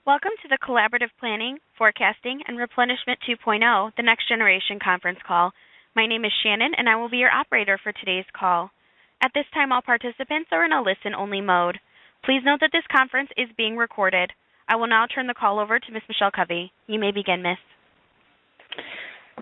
Welcome to the Collaborative Planning, Forecasting, and Replenishment 2.0, the Next Generation conference call. My name is Shannon, and I will be your operator for today's call. At this time, all participants are in a listen-only mode. Please note that this conference is being recorded. I will now turn the call over to Ms. Michelle Covey. You may begin, Miss.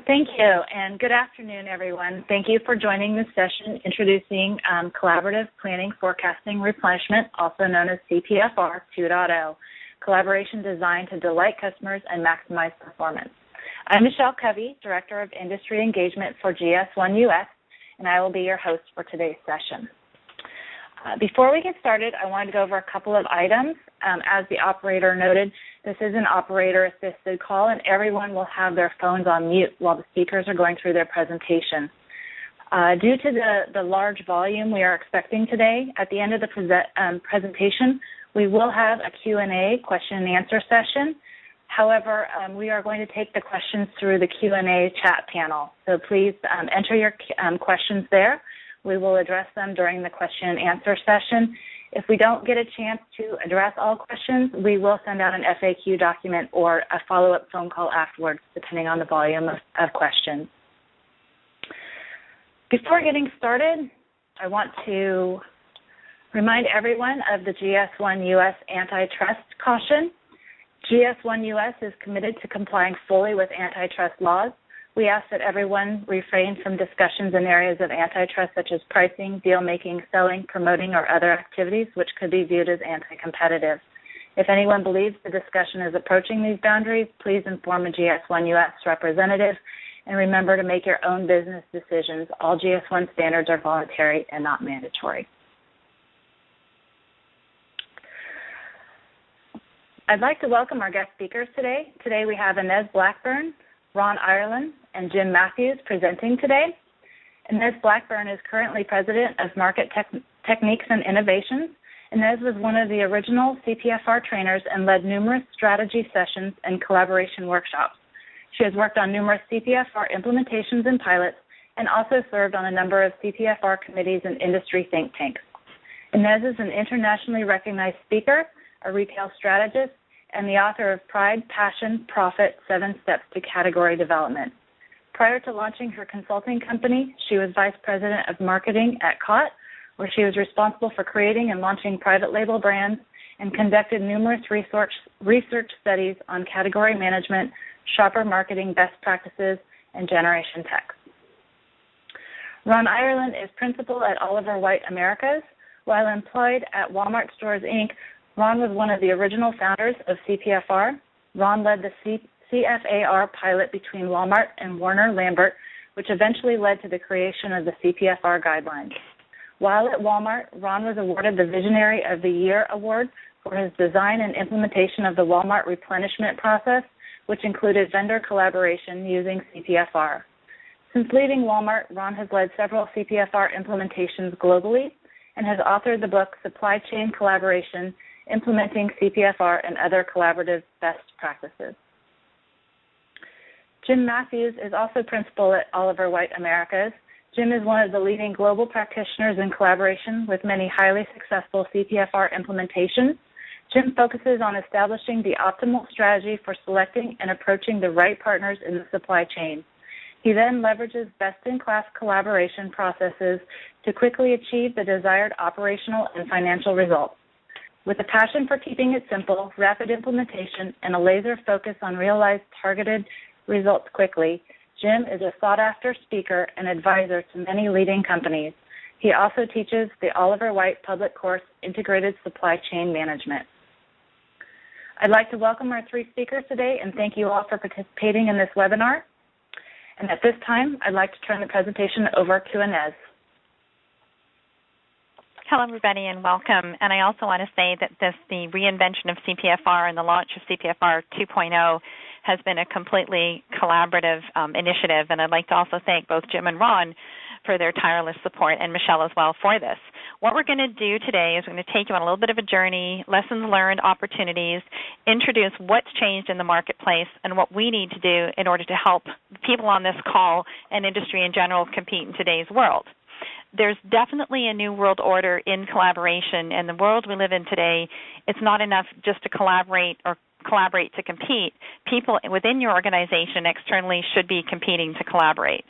Thank you, and good afternoon, everyone. Thank you for joining this session introducing Collaborative Planning, Forecasting, Replenishment, also known as CPFR 2.0. Collaboration designed to delight customers and maximize performance. I'm Michelle Covey, Director of Industry Engagement for GS1 US, and I will be your host for today's session. Before we get started, I wanted to go over a couple of items. As the operator noted, this is an operator-assisted call, and everyone will have their phones on mute while the speakers are going through their presentation. Due to the large volume we are expecting today, at the end of the presentation, we will have a Q&A, question and answer session. However, we are going to take the questions through the Q&A chat panel. So please enter your questions there. We will address them during the question and answer session. If we don't get a chance to address all questions, we will send out an FAQ document or a follow-up phone call afterwards, depending on the volume of questions. Before getting started, I want to remind everyone of the GS1 US antitrust caution. GS1 US is committed to complying fully with antitrust laws. We ask that everyone refrain from discussions in areas of antitrust such as pricing, deal-making, selling, promoting, or other activities which could be viewed as anti-competitive. If anyone believes the discussion is approaching these boundaries, please inform a GS1 US representative and remember to make your own business decisions. All GS1 standards are voluntary and not mandatory. I'd like to welcome our guest speakers today. Today we have Inez Blackburn, Ron Ireland, and Jim Matthews presenting today. Inez Blackburn is currently President of Market Techniques and Innovations. Inez was one of the original CPFR trainers and led numerous strategy sessions and collaboration workshops. She has worked on numerous CPFR implementations and pilots and also served on a number of CPFR committees and industry think tanks. Inez is an internationally recognized speaker, a retail strategist, and the author of Pride, Passion, Profit, 7 Steps to Category Development. Prior to launching her consulting company, she was Vice President of Marketing at COT, where she was responsible for creating and launching private label brands and conducted numerous research studies on category management, shopper marketing best practices, and Generation Tech. Ron Ireland is principal at Oliver White Americas. While employed at Walmart Stores, Inc., Ron was one of the original founders of CPFR. Ron led the CFAR pilot between Walmart and Warner Lambert, which eventually led to the creation of the CPFR guidelines. While at Walmart, Ron was awarded the Visionary of the Year award for his design and implementation of the Walmart replenishment process, which included vendor collaboration using CPFR. Since leaving Walmart, Ron has led several CPFR implementations globally and has authored the book Supply Chain Collaboration, Implementing CPFR and Other Collaborative Best Practices. Jim Matthews is also principal at Oliver White Americas. Jim is one of the leading global practitioners in collaboration with many highly successful CPFR implementations. Jim focuses on establishing the optimal strategy for selecting and approaching the right partners in the supply chain. He then leverages best-in-class collaboration processes to quickly achieve the desired operational and financial results. With a passion for keeping it simple, rapid implementation, and a laser focus on realized targeted results quickly, Jim is a sought-after speaker and advisor to many leading companies. He also teaches the Oliver White public course, Integrated Supply Chain Management. I'd like to welcome our 3 speakers today and thank you all for participating in this webinar. And at this time, I'd like to turn the presentation over to Inez. Hello, everybody, and welcome. And I also want to say that the reinvention of CPFR and the launch of CPFR 2.0 has been a completely collaborative initiative, and I'd like to also thank both Jim and Ron for their tireless support, and Michelle as well for this. What we're going to do today is we're going to take you on a little bit of a journey, lessons learned, opportunities, introduce what's changed in the marketplace and what we need to do in order to help people on this call and industry in general compete in today's world. There's definitely a new world order in collaboration, and the world we live in today, it's not enough just to collaborate or collaborate to compete, people within your organization externally should be competing to collaborate.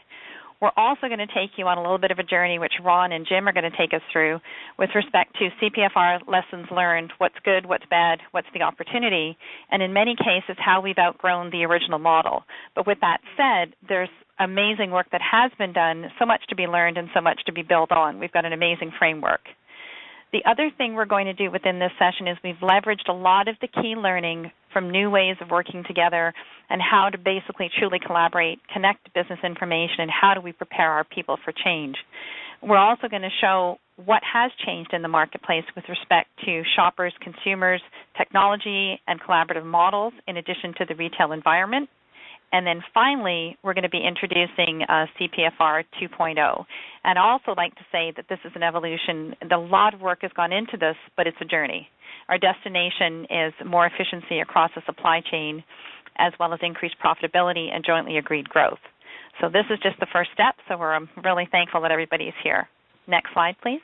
We're also going to take you on a little bit of a journey, which Ron and Jim are going to take us through, with respect to CPFR lessons learned, what's good, what's bad, what's the opportunity, and in many cases how we've outgrown the original model. But with that said, there's amazing work that has been done, so much to be learned and so much to be built on. We've got an amazing framework. The other thing we're going to do within this session is we've leveraged a lot of the key learning from new ways of working together and how to basically truly collaborate, connect business information, and how do we prepare our people for change. We're also going to show what has changed in the marketplace with respect to shoppers, consumers, technology, and collaborative models, in addition to the retail environment. And then finally, we're going to be introducing CPFR 2.0. And I also like to say that this is an evolution. A lot of work has gone into this, but it's a journey. Our destination is more efficiency across the supply chain, as well as increased profitability and jointly agreed growth. So this is just the first step, so we're really thankful that everybody's here. Next slide, please.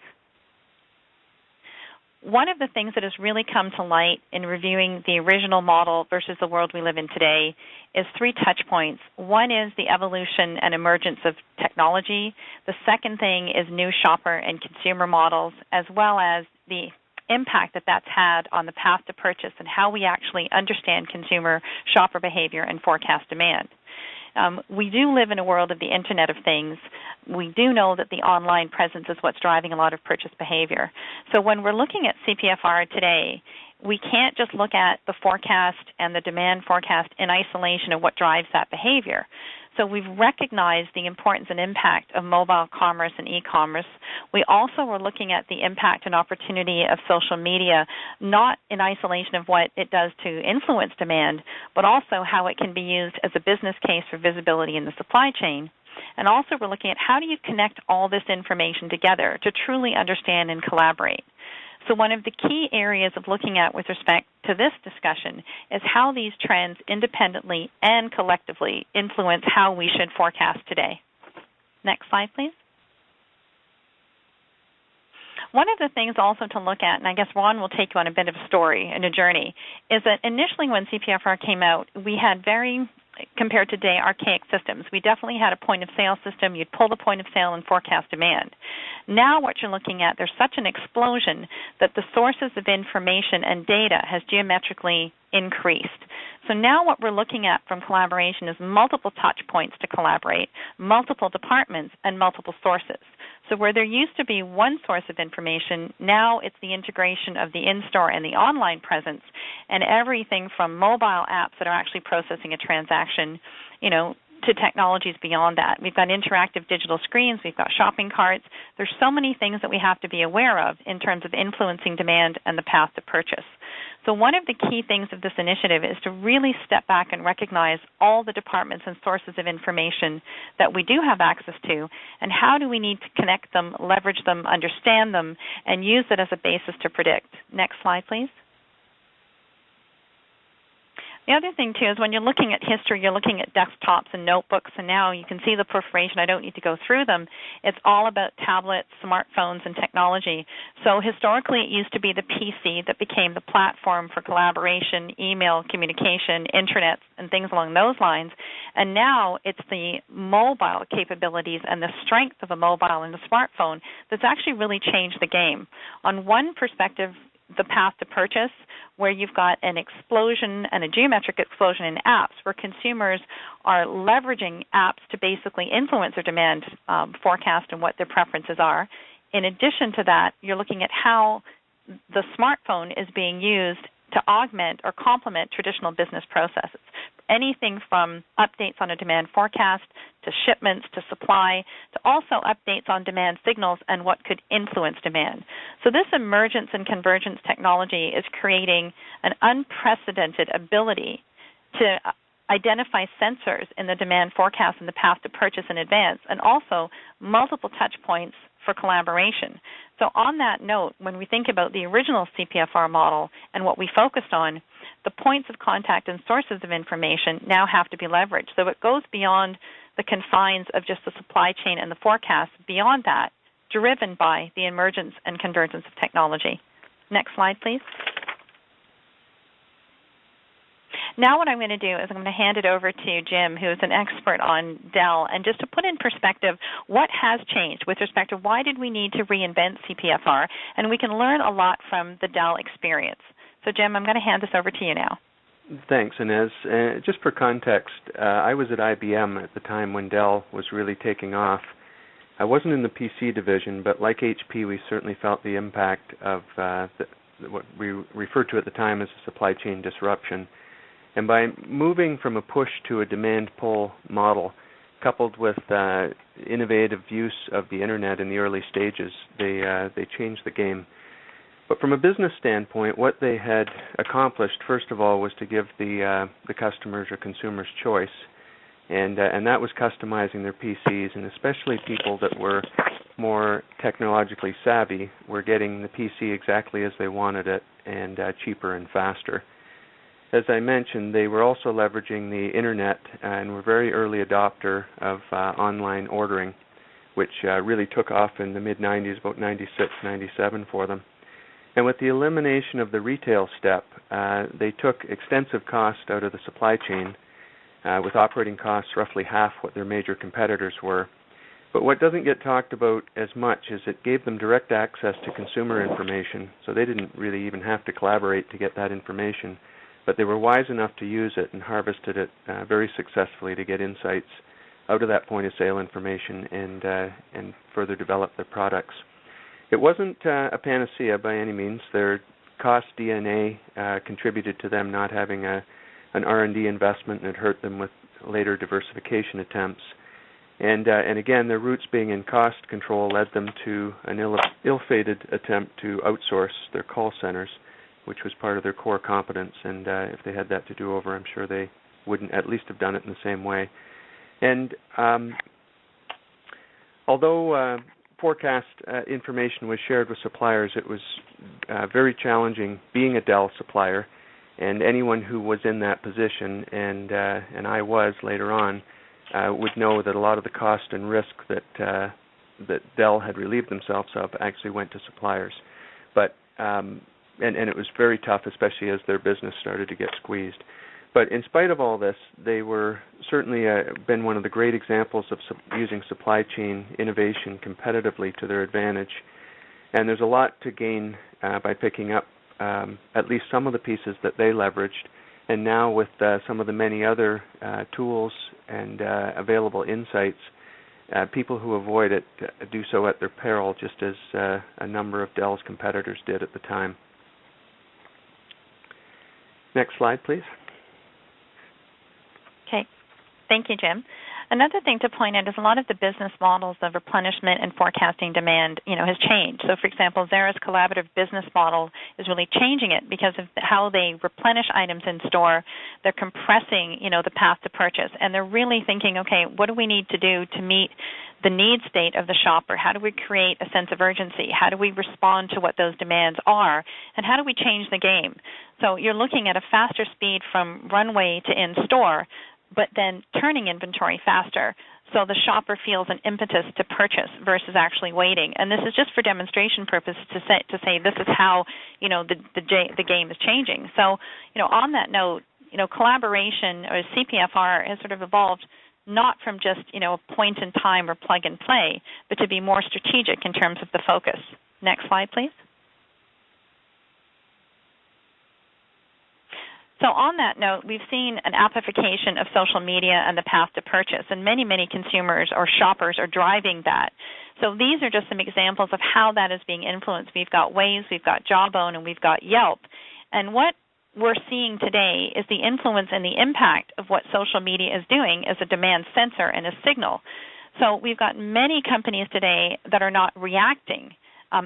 One of the things that has really come to light in reviewing the original model versus the world we live in today is 3 touch points. One is the evolution and emergence of technology. The second thing is new shopper and consumer models, as well as the impact that that's had on the path to purchase and how we actually understand consumer shopper behavior and forecast demand. We do live in a world of the Internet of Things. We do know that the online presence is what's driving a lot of purchase behavior. So when we're looking at CPFR today, we can't just look at the forecast and the demand forecast in isolation of what drives that behavior. So we've recognized the importance and impact of mobile commerce and e-commerce. We also are looking at the impact and opportunity of social media, not in isolation of what it does to influence demand, but also how it can be used as a business case for visibility in the supply chain. And also we're looking at how do you connect all this information together to truly understand and collaborate. So one of the key areas of looking at with respect to this discussion is how these trends independently and collectively influence how we should forecast today. Next slide, please. One of the things also to look at, and I guess Ron will take you on a bit of a story and a journey, is that initially when CPFR came out, we had very, compared to today, archaic systems. We definitely had a point-of-sale system. You'd pull the point of sale and forecast demand. Now what you're looking at, there's such an explosion that the sources of information and data has geometrically increased. So now what we're looking at from collaboration is multiple touch points to collaborate, multiple departments, and multiple sources. So where there used to be one source of information, now it's the integration of the in-store and the online presence, and everything from mobile apps that are actually processing a transaction, to technologies beyond that. We've got interactive digital screens. We've got shopping carts. There's so many things that we have to be aware of in terms of influencing demand and the path to purchase. So one of the key things of this initiative is to really step back and recognize all the departments and sources of information that we do have access to, and how do we need to connect them, leverage them, understand them, and use it as a basis to predict. Next slide, please. The other thing, too, is when you're looking at history, you're looking at desktops and notebooks, and now you can see the proliferation. I don't need to go through them. It's all about tablets, smartphones, and technology. So historically, it used to be the PC that became the platform for collaboration, email, communication, internet, and things along those lines. And now it's the mobile capabilities and the strength of a mobile and the smartphone that's actually really changed the game. On one perspective, the path to purchase, where you've got an explosion and a geometric explosion in apps, where consumers are leveraging apps to basically influence their demand forecast and what their preferences are. In addition to that, you're looking at how the smartphone is being used to augment or complement traditional business processes. Anything from updates on a demand forecast to shipments to supply to also updates on demand signals and what could influence demand. So this emergence and convergence technology is creating an unprecedented ability to identify sensors in the demand forecast and the path to purchase in advance, and also multiple touch points for collaboration. So on that note, when we think about the original CPFR model and what we focused on, the points of contact and sources of information now have to be leveraged. So it goes beyond the confines of just the supply chain and the forecast, beyond that, driven by the emergence and convergence of technology. Next slide, please. Now what I'm going to do is I'm going to hand it over to Jim, who is an expert on DELL, and just to put in perspective what has changed with respect to why did we need to reinvent CPFR, and we can learn a lot from the DELL experience. So Jim, I'm going to hand this over to you now. Thanks, Inez. Just for context, I was at IBM at the time when DELL was really taking off. I wasn't in the PC division, but like HP, we certainly felt the impact of what we referred to at the time as a supply chain disruption. And by moving from a push to a demand pull model, coupled with innovative use of the Internet in the early stages, they changed the game. But from a business standpoint, what they had accomplished, first of all, was to give the customers or consumers choice, and that was customizing their PCs, and especially people that were more technologically savvy were getting the PC exactly as they wanted it, and cheaper and faster. As I mentioned, they were also leveraging the Internet and were very early adopter of online ordering, which really took off in the mid-90s, about 96, 97 for them. And with the elimination of the retail step, they took extensive cost out of the supply chain, with operating costs roughly half what their major competitors were. But what doesn't get talked about as much is it gave them direct access to consumer information, so they didn't really even have to collaborate to get that information. But they were wise enough to use it and harvested it very successfully to get insights out of that point-of-sale information and further develop their products. It wasn't a panacea by any means. Their cost DNA contributed to them not having an R&D investment, and it hurt them with later diversification attempts. And again, their roots being in cost control led them to an ill-fated attempt to outsource their call centers, which was part of their core competence. And if they had that to do over, I'm sure they wouldn't at least have done it in the same way. And although forecast information was shared with suppliers, it was very challenging being a DELL supplier, and anyone who was in that position, and I was later on, would know that a lot of the cost and risk that DELL had relieved themselves of actually went to suppliers. But and it was very tough, especially as their business started to get squeezed. But in spite of all this, they were certainly been one of the great examples of using supply chain innovation competitively to their advantage. And there's a lot to gain by picking up at least some of the pieces that they leveraged. And now with some of the many other tools and available insights, people who avoid it do so at their peril, just as a number of DELL's competitors did at the time. Next slide, please. Okay. Thank you, Jim. Another thing to point out is a lot of the business models of replenishment and forecasting demand, has changed. So, for example, ZARA'S collaborative business model is really changing it because of how they replenish items in store. They're compressing, the path to purchase, and they're really thinking, okay, what do we need to do to meet the need state of the shopper? How do we create a sense of urgency? How do we respond to what those demands are? And how do we change the game? So you're looking at a faster speed from runway to in-store, but then turning inventory faster so the shopper feels an impetus to purchase versus actually waiting. And this is just for demonstration purposes to say this is how, the game is changing. So, on that note, collaboration or CPFR has sort of evolved not from just, a point in time or plug and play, but to be more strategic in terms of the focus. Next slide, please. So on that note, we've seen an appification of social media and the path to purchase, and many, many consumers or shoppers are driving that. So these are just some examples of how that is being influenced. We've got Waze, we've got Jawbone, and we've got Yelp. And what we're seeing today is the influence and the impact of what social media is doing as a demand sensor and a signal. So we've got many companies today that are not reacting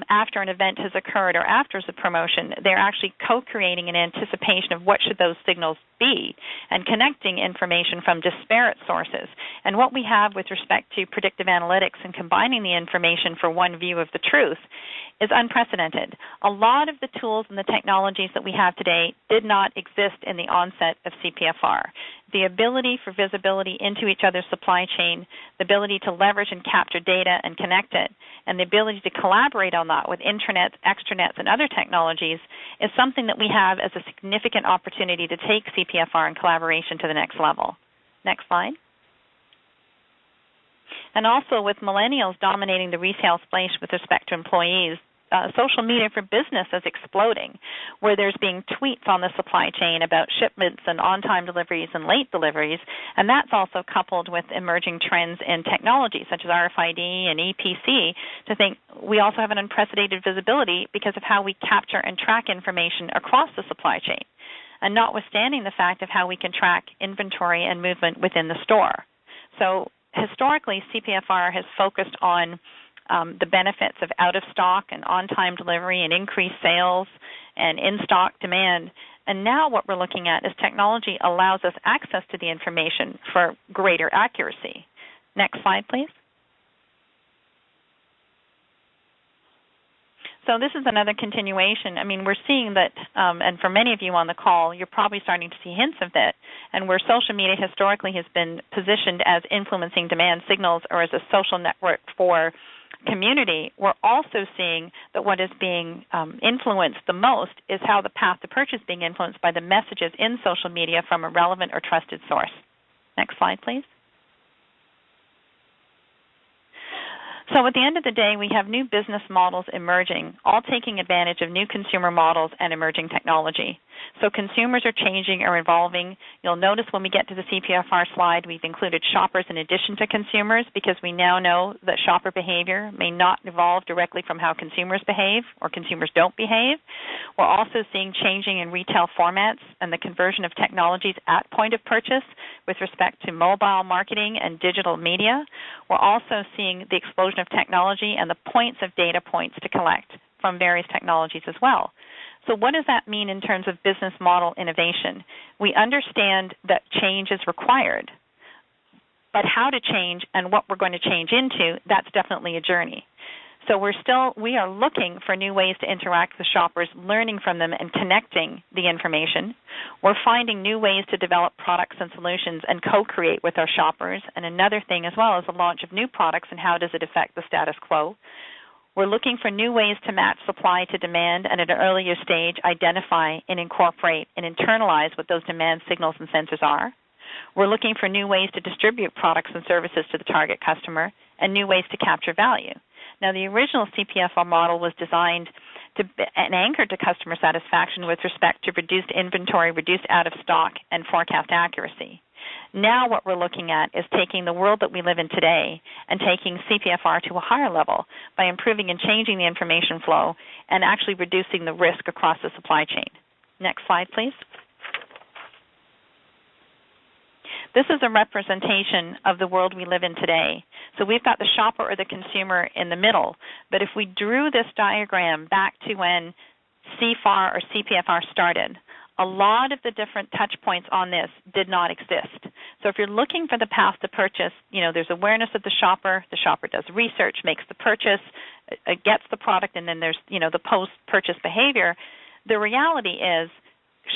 after an event has occurred or after a promotion. They're actually co-creating an anticipation of what should those signals be and connecting information from disparate sources. And what we have with respect to predictive analytics and combining the information for one view of the truth is unprecedented. A lot of the tools and the technologies that we have today did not exist in the onset of CPFR. the ability for visibility into each other's supply chain, the ability to leverage and capture data and connect it, and the ability to collaborate on that with intranets, extranets, and other technologies is something that we have as a significant opportunity to take CPFR and collaboration to the next level. Next slide. And also with millennials dominating the retail space with respect to employees, social media for business is exploding, where there's being tweets on the supply chain about shipments and on-time deliveries and late deliveries, and that's also coupled with emerging trends in technology such as RFID and EPC to think we also have an unprecedented visibility because of how we capture and track information across the supply chain, and notwithstanding the fact of how we can track inventory and movement within the store. So historically, CPFR has focused on the benefits of out-of-stock and on-time delivery and increased sales and in-stock demand. And now what we're looking at is technology allows us access to the information for greater accuracy. Next slide, please. So this is another continuation. I mean, we're seeing that, and for many of you on the call, you're probably starting to see hints of that, and where social media historically has been positioned as influencing demand signals or as a social network for community, we're also seeing that what is being influenced the most is how the path to purchase is being influenced by the messages in social media from a relevant or trusted source. Next slide, please. So at the end of the day, we have new business models emerging, all taking advantage of new consumer models and emerging technology. So consumers are changing or evolving. You'll notice when we get to the CPFR slide, we've included shoppers in addition to consumers because we now know that shopper behavior may not evolve directly from how consumers behave or consumers don't behave. We're also seeing changing in retail formats and the conversion of technologies at point of purchase with respect to mobile marketing and digital media. We're also seeing the explosion of technology and the points of data points to collect from various technologies as well. So what does that mean in terms of business model innovation? We understand that change is required, but how to change and what we're going to change into, that's definitely a journey. So we are looking for new ways to interact with shoppers, learning from them and connecting the information. We're finding new ways to develop products and solutions and co-create with our shoppers. And another thing as well is the launch of new products and how does it affect the status quo. We're looking for new ways to match supply to demand and at an earlier stage identify and incorporate and internalize what those demand signals and sensors are. We're looking for new ways to distribute products and services to the target customer and new ways to capture value. Now, the original CPFR model was designed and anchored to customer satisfaction with respect to reduced inventory, reduced out-of-stock, and forecast accuracy. Now what we're looking at is taking the world that we live in today and taking CPFR to a higher level by improving and changing the information flow and actually reducing the risk across the supply chain. Next slide, please. This is a representation of the world we live in today. So we've got the shopper or the consumer in the middle. But if we drew this diagram back to when CFAR or CPFR started, a lot of the different touch points on this did not exist. So if you're looking for the path to purchase, there's awareness of the shopper does research, makes the purchase, gets the product, and then there's, the post-purchase behavior. The reality is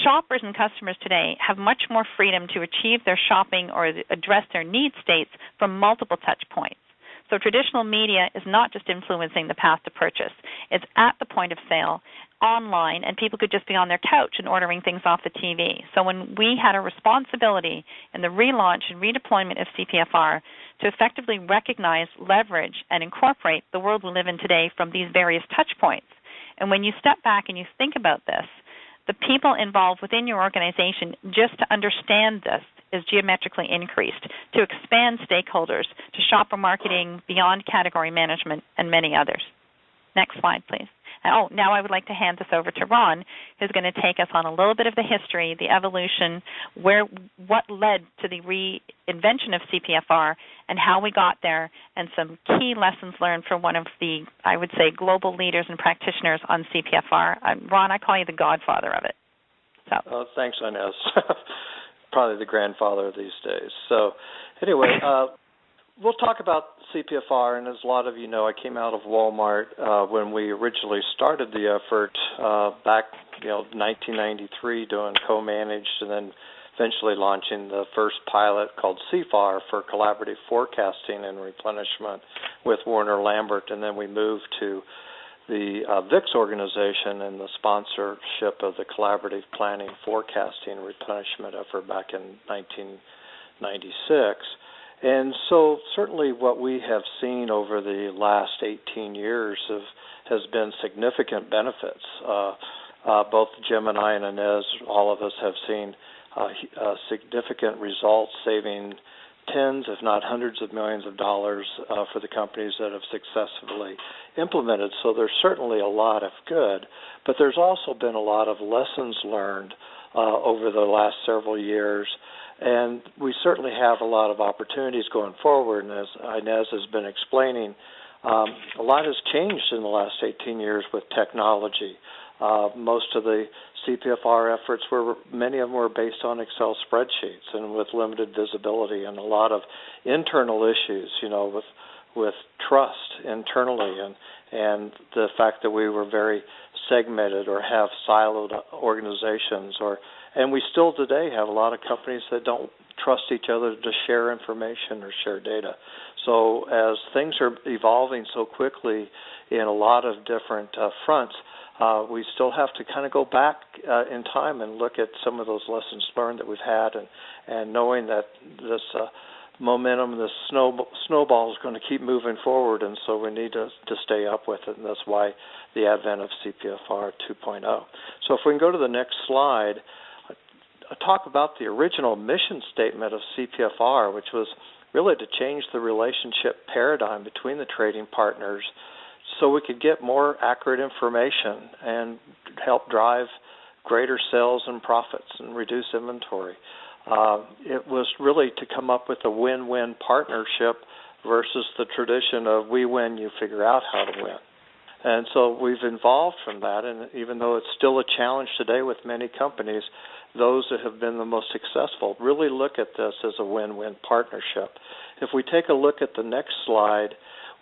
shoppers and customers today have much more freedom to achieve their shopping or address their need states from multiple touch points. So traditional media is not just influencing the path to purchase. It's at the point of sale, online, and people could just be on their couch and ordering things off the TV. So when we had a responsibility in the relaunch and redeployment of CPFR to effectively recognize, leverage, and incorporate the world we live in today from these various touch points. And when you step back and you think about this, the people involved within your organization just to understand this is geometrically increased, to expand stakeholders, to shopper marketing, beyond category management, and many others. Next slide, please. Now I would like to hand this over to Ron, who's going to take us on a little bit of the history, the evolution, what led to the reinvention of CPFR, and how we got there, and some key lessons learned from one of the, I would say, global leaders and practitioners on CPFR. Ron, I call you the godfather of it. Oh, thanks, Inez. Probably the grandfather of these days. So anyway, we'll talk about CPFR, and as a lot of you know, I came out of Walmart when we originally started the effort back, 1993, doing co-managed, and then eventually launching the first pilot called CFAR for collaborative forecasting and replenishment with Warner Lambert, and then we moved to the VIX organization and the sponsorship of the collaborative planning, forecasting, replenishment effort back in 1996. And so certainly what we have seen over the last 18 years has been significant benefits. Both Jim and I and Inez, all of us have seen significant results, saving tens, if not hundreds of millions of dollars for the companies that have successfully implemented. So there's certainly a lot of good, but there's also been a lot of lessons learned over the last several years, and we certainly have a lot of opportunities going forward. And as Inez has been explaining, a lot has changed in the last 18 years with technology. Most of the CPFR efforts many of them were based on Excel spreadsheets and with limited visibility, and a lot of internal issues, with trust internally, and the fact that we were very segmented or have siloed organizations, and we still today have a lot of companies that don't trust each other to share information or share data. So as things are evolving so quickly in a lot of different fronts, we still have to kind of go back in time and look at some of those lessons learned that we've had, and knowing that this momentum, this snowball is going to keep moving forward, and so we need to stay up with it, and that's why the advent of CPFR 2.0. So if we can go to the next slide, I'll talk about the original mission statement of CPFR, which was really to change the relationship paradigm between the trading partners so we could get more accurate information and help drive greater sales and profits and reduce inventory. It was really to come up with a win-win partnership versus the tradition of we win, you figure out how to win. And so we've evolved from that, and even though it's still a challenge today with many companies, those that have been the most successful really look at this as a win-win partnership. If we take a look at the next slide,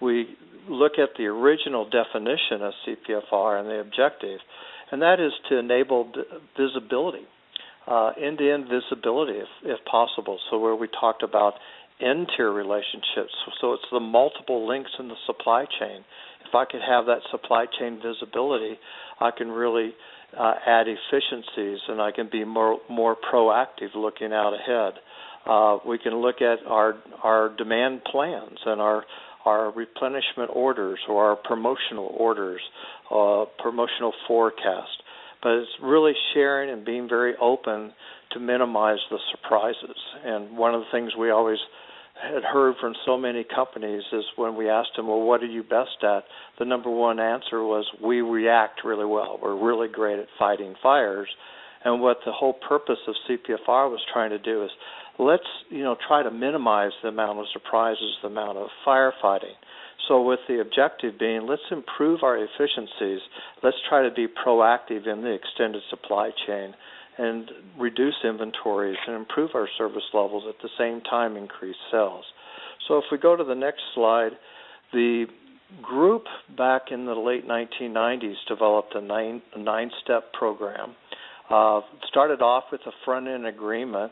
we look at the original definition of CPFR and the objective, and that is to enable visibility, end-to-end visibility if possible. So where we talked about end-tier relationships, so it's the multiple links in the supply chain. If I could have that supply chain visibility, I can really add efficiencies, and I can be more proactive looking out ahead. We can look at our demand plans and our replenishment orders or our promotional orders, promotional forecast. But it's really sharing and being very open to minimize the surprises. And one of the things we always had heard from so many companies is when we asked them, well, what are you best at? The number one answer was, we react really well. We're really great at fighting fires. And what the whole purpose of CPFR was trying to do is, let's try to minimize the amount of surprises, the amount of firefighting. So with the objective being, let's improve our efficiencies. Let's try to be proactive in the extended supply chain and reduce inventories and improve our service levels, at the same time increase sales. So if we go to the next slide, the group back in the late 1990s developed a nine-step program. Started off with a front-end agreement,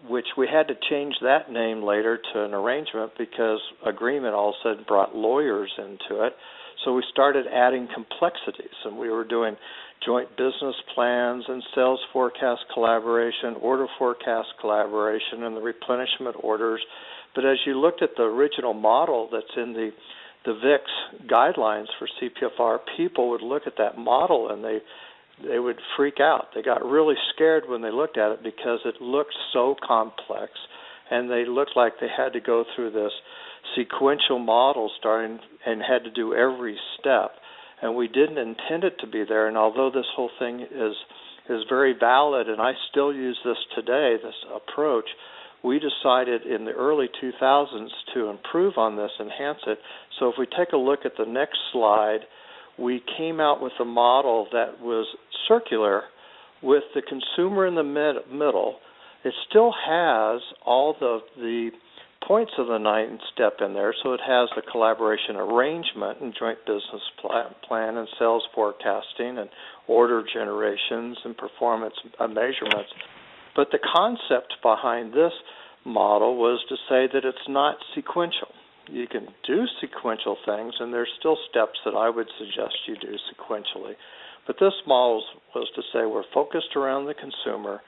which we had to change that name later to an arrangement because agreement all of a sudden brought lawyers into it. So we started adding complexities, and we were doing joint business plans and sales forecast collaboration, order forecast collaboration, and the replenishment orders. But as you looked at the original model that's in the VIX guidelines for CPFR, people would look at that model and they would freak out. They got really scared when they looked at it because it looked so complex, and they looked like they had to go through this sequential model starting and had to do every step. And we didn't intend it to be there. And although this whole thing is very valid, and I still use this today, this approach, we decided in the early 2000s to improve on this, enhance it. So if we take a look at the next slide, we came out with a model that was circular with the consumer in the middle. It still has all the points of the ninth step in there, so it has the collaboration arrangement and joint business plan and sales forecasting and order generations and performance measurements. But the concept behind this model was to say that it's not sequential. You can do sequential things, and there's still steps that I would suggest you do sequentially. But this model was to say we're focused around the consumer.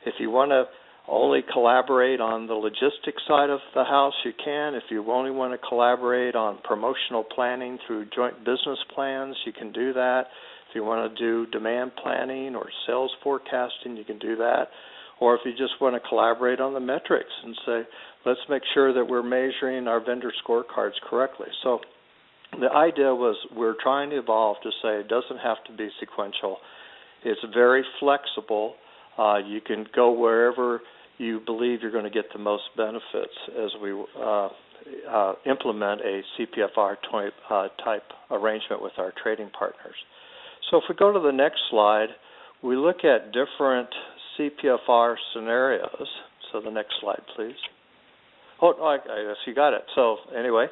If you want to only collaborate on the logistics side of the house, you can. If you only want to collaborate on promotional planning through joint business plans, you can do that. If you want to do demand planning or sales forecasting, you can do that. Or if you just want to collaborate on the metrics and say, let's make sure that we're measuring our vendor scorecards correctly. So the idea was we're trying to evolve to say it doesn't have to be sequential. It's very flexible. You can go wherever you believe you're going to get the most benefits as we implement a CPFR type arrangement with our trading partners. So if we go to the next slide, we look at different CPFR scenarios. So the next slide, please. Oh, I guess you got it. So anyway,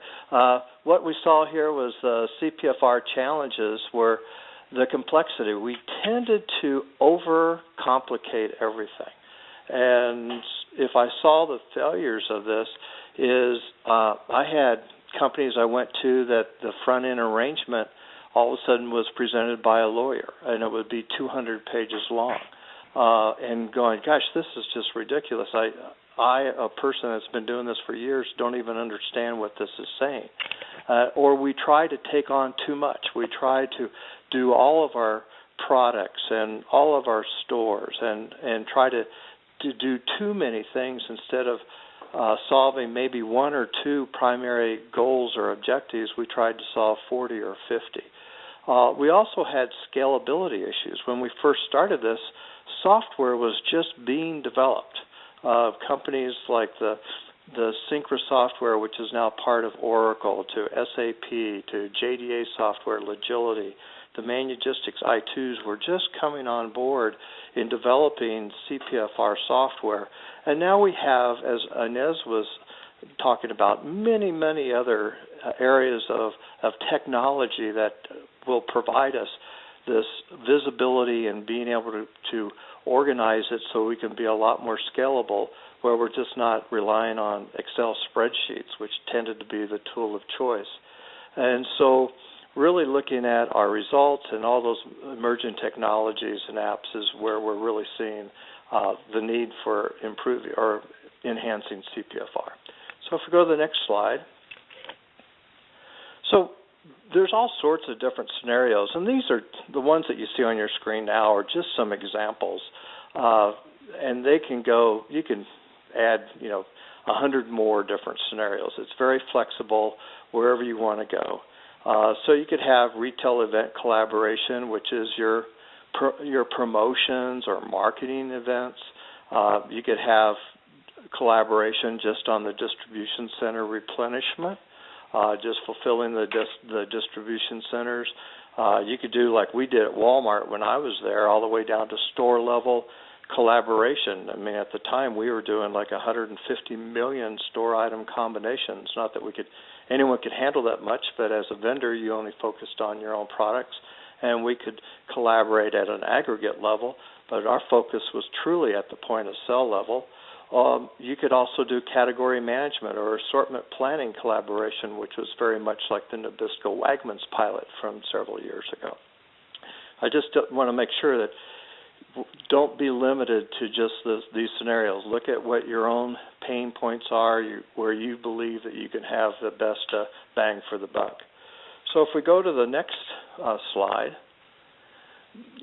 what we saw here was the CPFR challenges were the complexity. We tended to overcomplicate everything. And if I saw the failures of this is I had companies I went to that the front-end arrangement all of a sudden was presented by a lawyer, and it would be 200 pages long. And going, gosh, this is just ridiculous. I, a person that's been doing this for years, don't even understand what this is saying. Or we try to take on too much. We try to do all of our products and all of our stores and try to do too many things instead of solving maybe one or two primary goals or objectives. We tried to solve 40 or 50. We also had scalability issues. When we first started this, software was just being developed. Companies like the Syncra software, which is now part of Oracle, to SAP, to JDA software, Logility, the Manugistics I2s were just coming on board in developing CPFR software. And now we have, as Inez was talking about, many, many other areas of technology that will provide us this visibility and being able to organize it so we can be a lot more scalable, where we're just not relying on Excel spreadsheets, which tended to be the tool of choice. And so really looking at our results and all those emerging technologies and apps is where we're really seeing the need for improving or enhancing CPFR. So if we go to the next slide. So there's all sorts of different scenarios, and these are the ones that you see on your screen now are just some examples. And they can go, you can add, 100 more different scenarios. It's very flexible wherever you want to go. So you could have retail event collaboration, which is your promotions or marketing events. You could have collaboration just on the distribution center replenishment, just fulfilling the distribution centers. You could do like we did at Walmart when I was there, all the way down to store level collaboration. I mean, at the time we were doing like 150 million store item combinations. Not that anyone could handle that much, but as a vendor, you only focused on your own products, and we could collaborate at an aggregate level, but our focus was truly at the point of sale level. You could also do category management or assortment planning collaboration, which was very much like the Nabisco Wegmans pilot from several years ago. I just want to make sure that don't be limited to just these scenarios. Look at what your own pain points are, where you believe that you can have the best bang for the buck. So if we go to the next slide,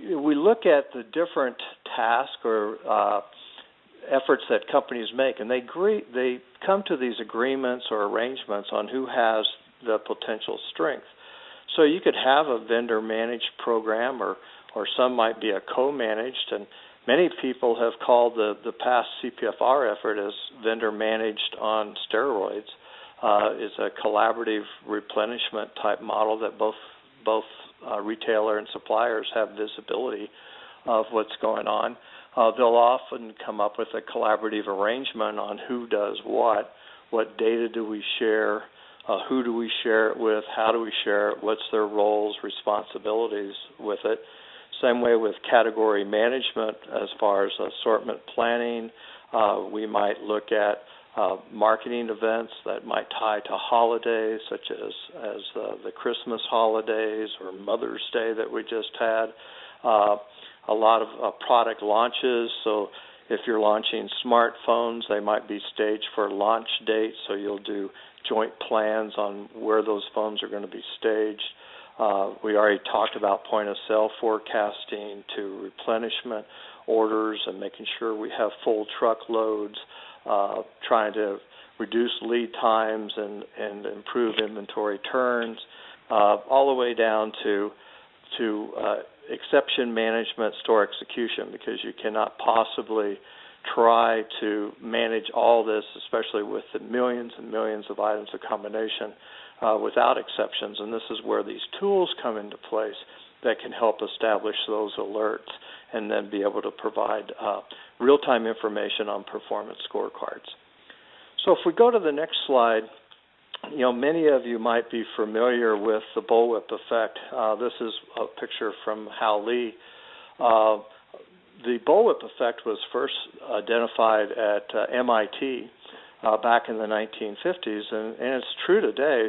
we look at the different tasks or efforts that companies make, and they come to these agreements or arrangements on who has the potential strength. So you could have a vendor-managed program, or some might be a co-managed, and many people have called the past CPFR effort as vendor-managed on steroids. It's a collaborative replenishment type model that both retailer and suppliers have visibility of what's going on. They'll often come up with a collaborative arrangement on who does what data do we share, who do we share it with, how do we share it, what's their roles, responsibilities with it. Same way with category management as far as assortment planning. We might look at marketing events that might tie to holidays, such as the Christmas holidays or Mother's Day that we just had. A lot of product launches. So if you're launching smartphones, they might be staged for launch dates, so you'll do joint plans on where those phones are going to be staged. We already talked about point-of-sale forecasting to replenishment orders and making sure we have full truckloads, trying to reduce lead times and improve inventory turns, all the way down to exception management, store execution, because you cannot possibly try to manage all this, especially with the millions and millions of items of combination, without exceptions. And this is where these tools come into place that can help establish those alerts and then be able to provide real-time information on performance scorecards. So if we go to the next slide, many of you might be familiar with the bullwhip effect. This is a picture from Hal Lee. The bullwhip effect was first identified at MIT back in the 1950s, and it's true today.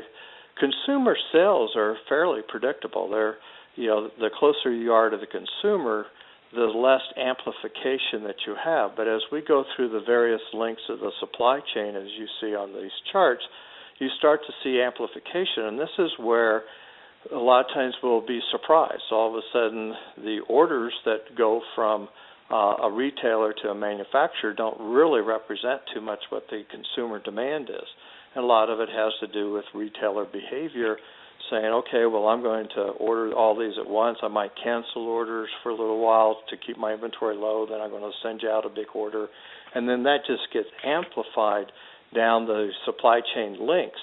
Consumer sales are fairly predictable. They're, the closer you are to the consumer, the less amplification that you have. But as we go through the various links of the supply chain, as you see on these charts, you start to see amplification, and this is where a lot of times we'll be surprised. All of a sudden, the orders that go from a retailer to a manufacturer don't really represent too much what the consumer demand is. And a lot of it has to do with retailer behavior, saying, okay, well, I'm going to order all these at once. I might cancel orders for a little while to keep my inventory low, then I'm going to send you out a big order. And then that just gets amplified down the supply chain links.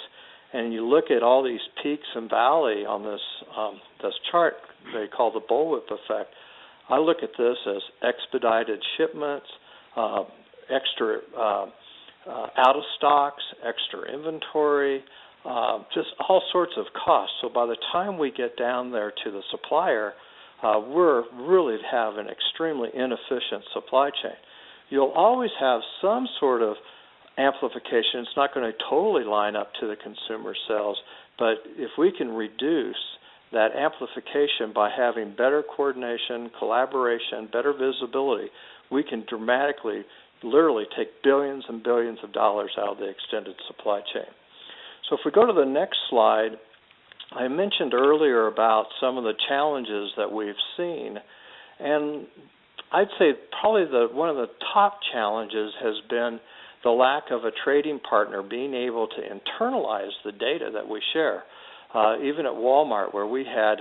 And you look at all these peaks and valleys on this chart they call the bullwhip effect. I look at this as expedited shipments, extra out of stocks, extra inventory, just all sorts of costs. So by the time we get down there to the supplier, we're really have an extremely inefficient supply chain. You'll always have some sort of amplification. It's not going to totally line up to the consumer sales, but if we can reduce that amplification by having better coordination, collaboration, better visibility, we can dramatically, literally take billions and billions of dollars out of the extended supply chain. So if we go to the next slide, I mentioned earlier about some of the challenges that we've seen, and I'd say probably one of the top challenges has been the lack of a trading partner being able to internalize the data that we share. Even at Walmart, where we had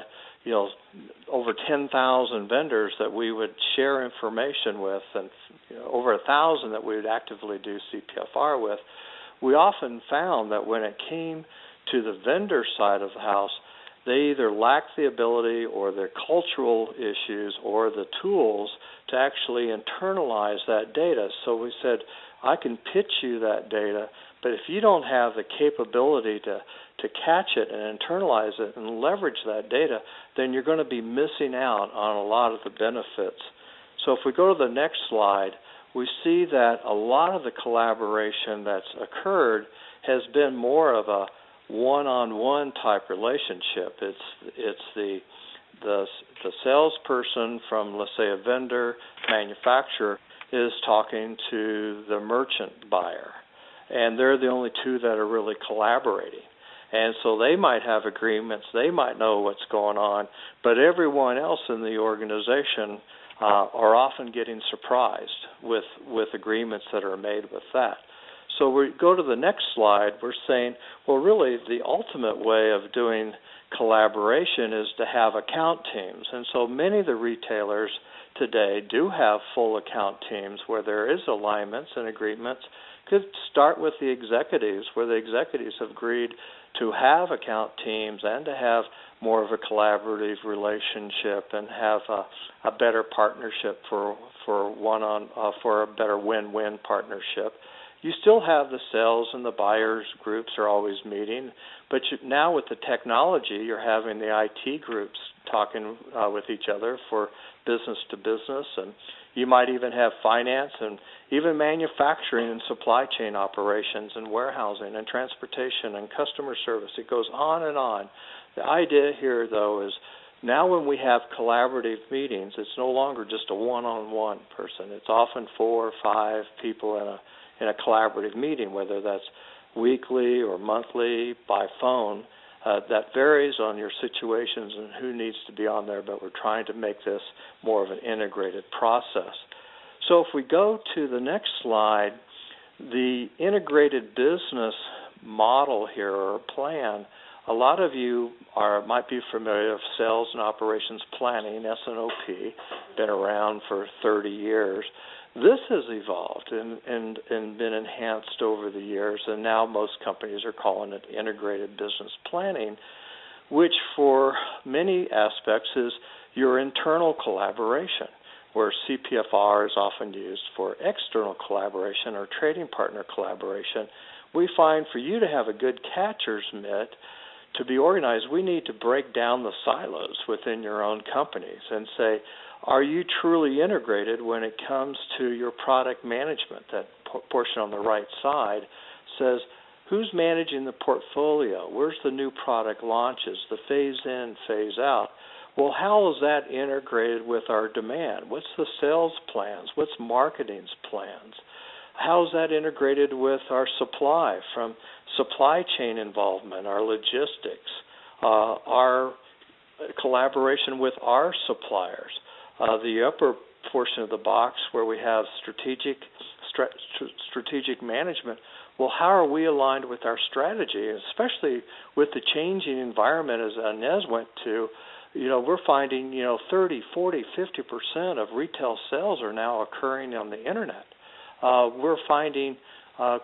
over 10,000 vendors that we would share information with, and over 1,000 that we would actively do CPFR with, we often found that when it came to the vendor side of the house, they either lacked the ability or their cultural issues or the tools to actually internalize that data. So we said, I can pitch you that data, but if you don't have the capability to catch it and internalize it and leverage that data, then you're going to be missing out on a lot of the benefits. So if we go to the next slide, we see that a lot of the collaboration that's occurred has been more of a one-on-one type relationship. It's the salesperson from, let's say, a vendor, manufacturer, is talking to the merchant buyer, and they're the only two that are really collaborating. And so they might have agreements, they might know what's going on, but everyone else in the organization are often getting surprised with agreements that are made with that. So we go to the next slide, we're saying, well, really the ultimate way of doing collaboration is to have account teams. And so many of the retailers today do have full account teams where there is alignments and agreements. Could start with the executives, where the executives have agreed to have account teams and to have more of a collaborative relationship and have a better partnership for a better win-win partnership. You still have the sales and the buyers groups are always meeting, but now with the technology, you're having the IT groups talking with each other for business to business, and you might even have finance and even manufacturing and supply chain operations and warehousing and transportation and customer service. It goes on and on. The idea here, though, is now when we have collaborative meetings, it's no longer just a one-on-one person. It's often 4 or 5 people in a collaborative meeting, whether that's weekly or monthly by phone. That varies on your situations and who needs to be on there, but we're trying to make this more of an integrated process. So if we go to the next slide, the integrated business model here, or plan, a lot of you might be familiar with sales and operations planning, S&OP, been around for 30 years. This has evolved and been enhanced over the years, and now most companies are calling it integrated business planning, which for many aspects is your internal collaboration, where CPFR is often used for external collaboration or trading partner collaboration. We find for you to have a good catcher's mitt, to be organized, we need to break down the silos within your own companies and say, are you truly integrated when it comes to your product management? That portion on the right side says, who's managing the portfolio? Where's the new product launches, the phase in, phase out? Well, how is that integrated with our demand? What's the sales plans? What's marketing's plans? How is that integrated with our supply, from supply chain involvement, our logistics, our collaboration with our suppliers? The upper portion of the box where we have strategic management, well, how are we aligned with our strategy, especially with the changing environment as Inez went to? We're finding, 30, 40, 50% of retail sales are now occurring on the Internet. We're finding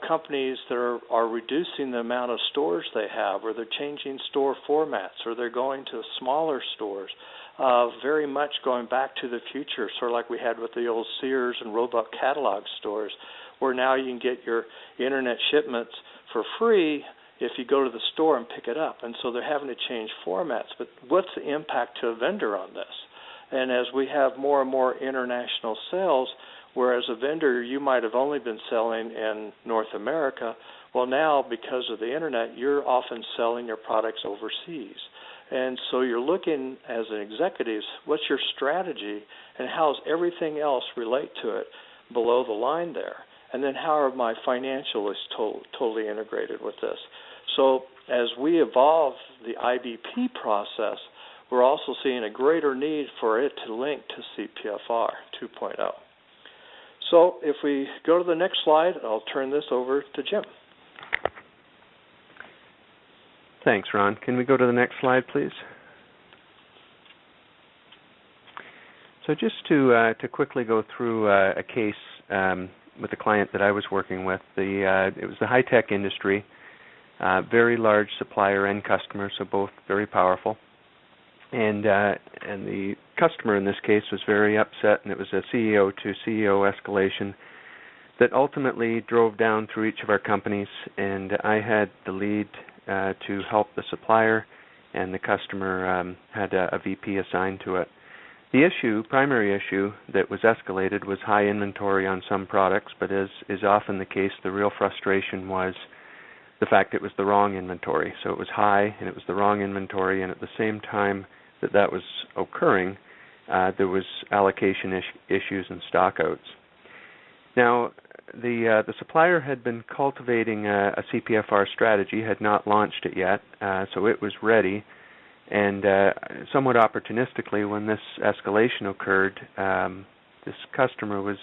companies that are reducing the amount of stores they have, or they're changing store formats, or they're going to smaller stores, very much going back to the future, sort of like we had with the old Sears and Roebuck catalog stores, where now you can get your Internet shipments for free if you go to the store and pick it up. And so they're having to change formats. But what's the impact to a vendor on this? And as we have more and more international sales, whereas a vendor, you might have only been selling in North America, well, now because of the Internet, you're often selling your products overseas. And so you're looking as an executive, what's your strategy and how does everything else relate to it below the line there? And then how are my financials totally integrated with this? So as we evolve the IBP process, we're also seeing a greater need for it to link to CPFR 2.0. So if we go to the next slide, I'll turn this over to Jim. Thanks, Ron. Can we go to the next slide, please? So just to quickly go through a case with a client that I was working with. It was the high-tech industry, very large supplier and customer, so both very powerful. And the customer in this case was very upset, and it was a CEO to CEO escalation that ultimately drove down through each of our companies, and I had the lead to help the supplier, and the customer had a VP assigned to it. The primary issue that was escalated was high inventory on some products, but as is often the case, the real frustration was the fact it was the wrong inventory. So it was high, and it was the wrong inventory, and at the same time that was occurring, there was allocation issues and stockouts. Now, the supplier had been cultivating a CPFR strategy, had not launched it yet, so it was ready. And somewhat opportunistically, when this escalation occurred, this customer was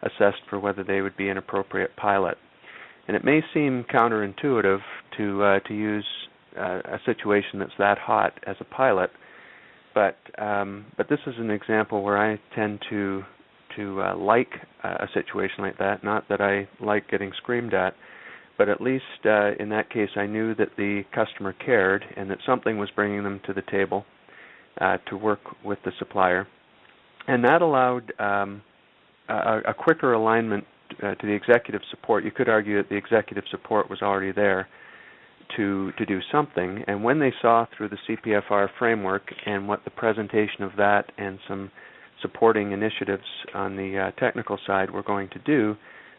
assessed for whether they would be an appropriate pilot. And it may seem counterintuitive to use a situation that's that hot as a pilot, but this is an example where I tend to like a situation like that. Not that I like getting screamed at, but at least in that case I knew that the customer cared and that something was bringing them to the table to work with the supplier. And that allowed a quicker alignment to the executive support. You could argue that the executive support was already there to do something. And when they saw through the CPFR framework and what the presentation of that and some supporting initiatives on the technical side were going to do,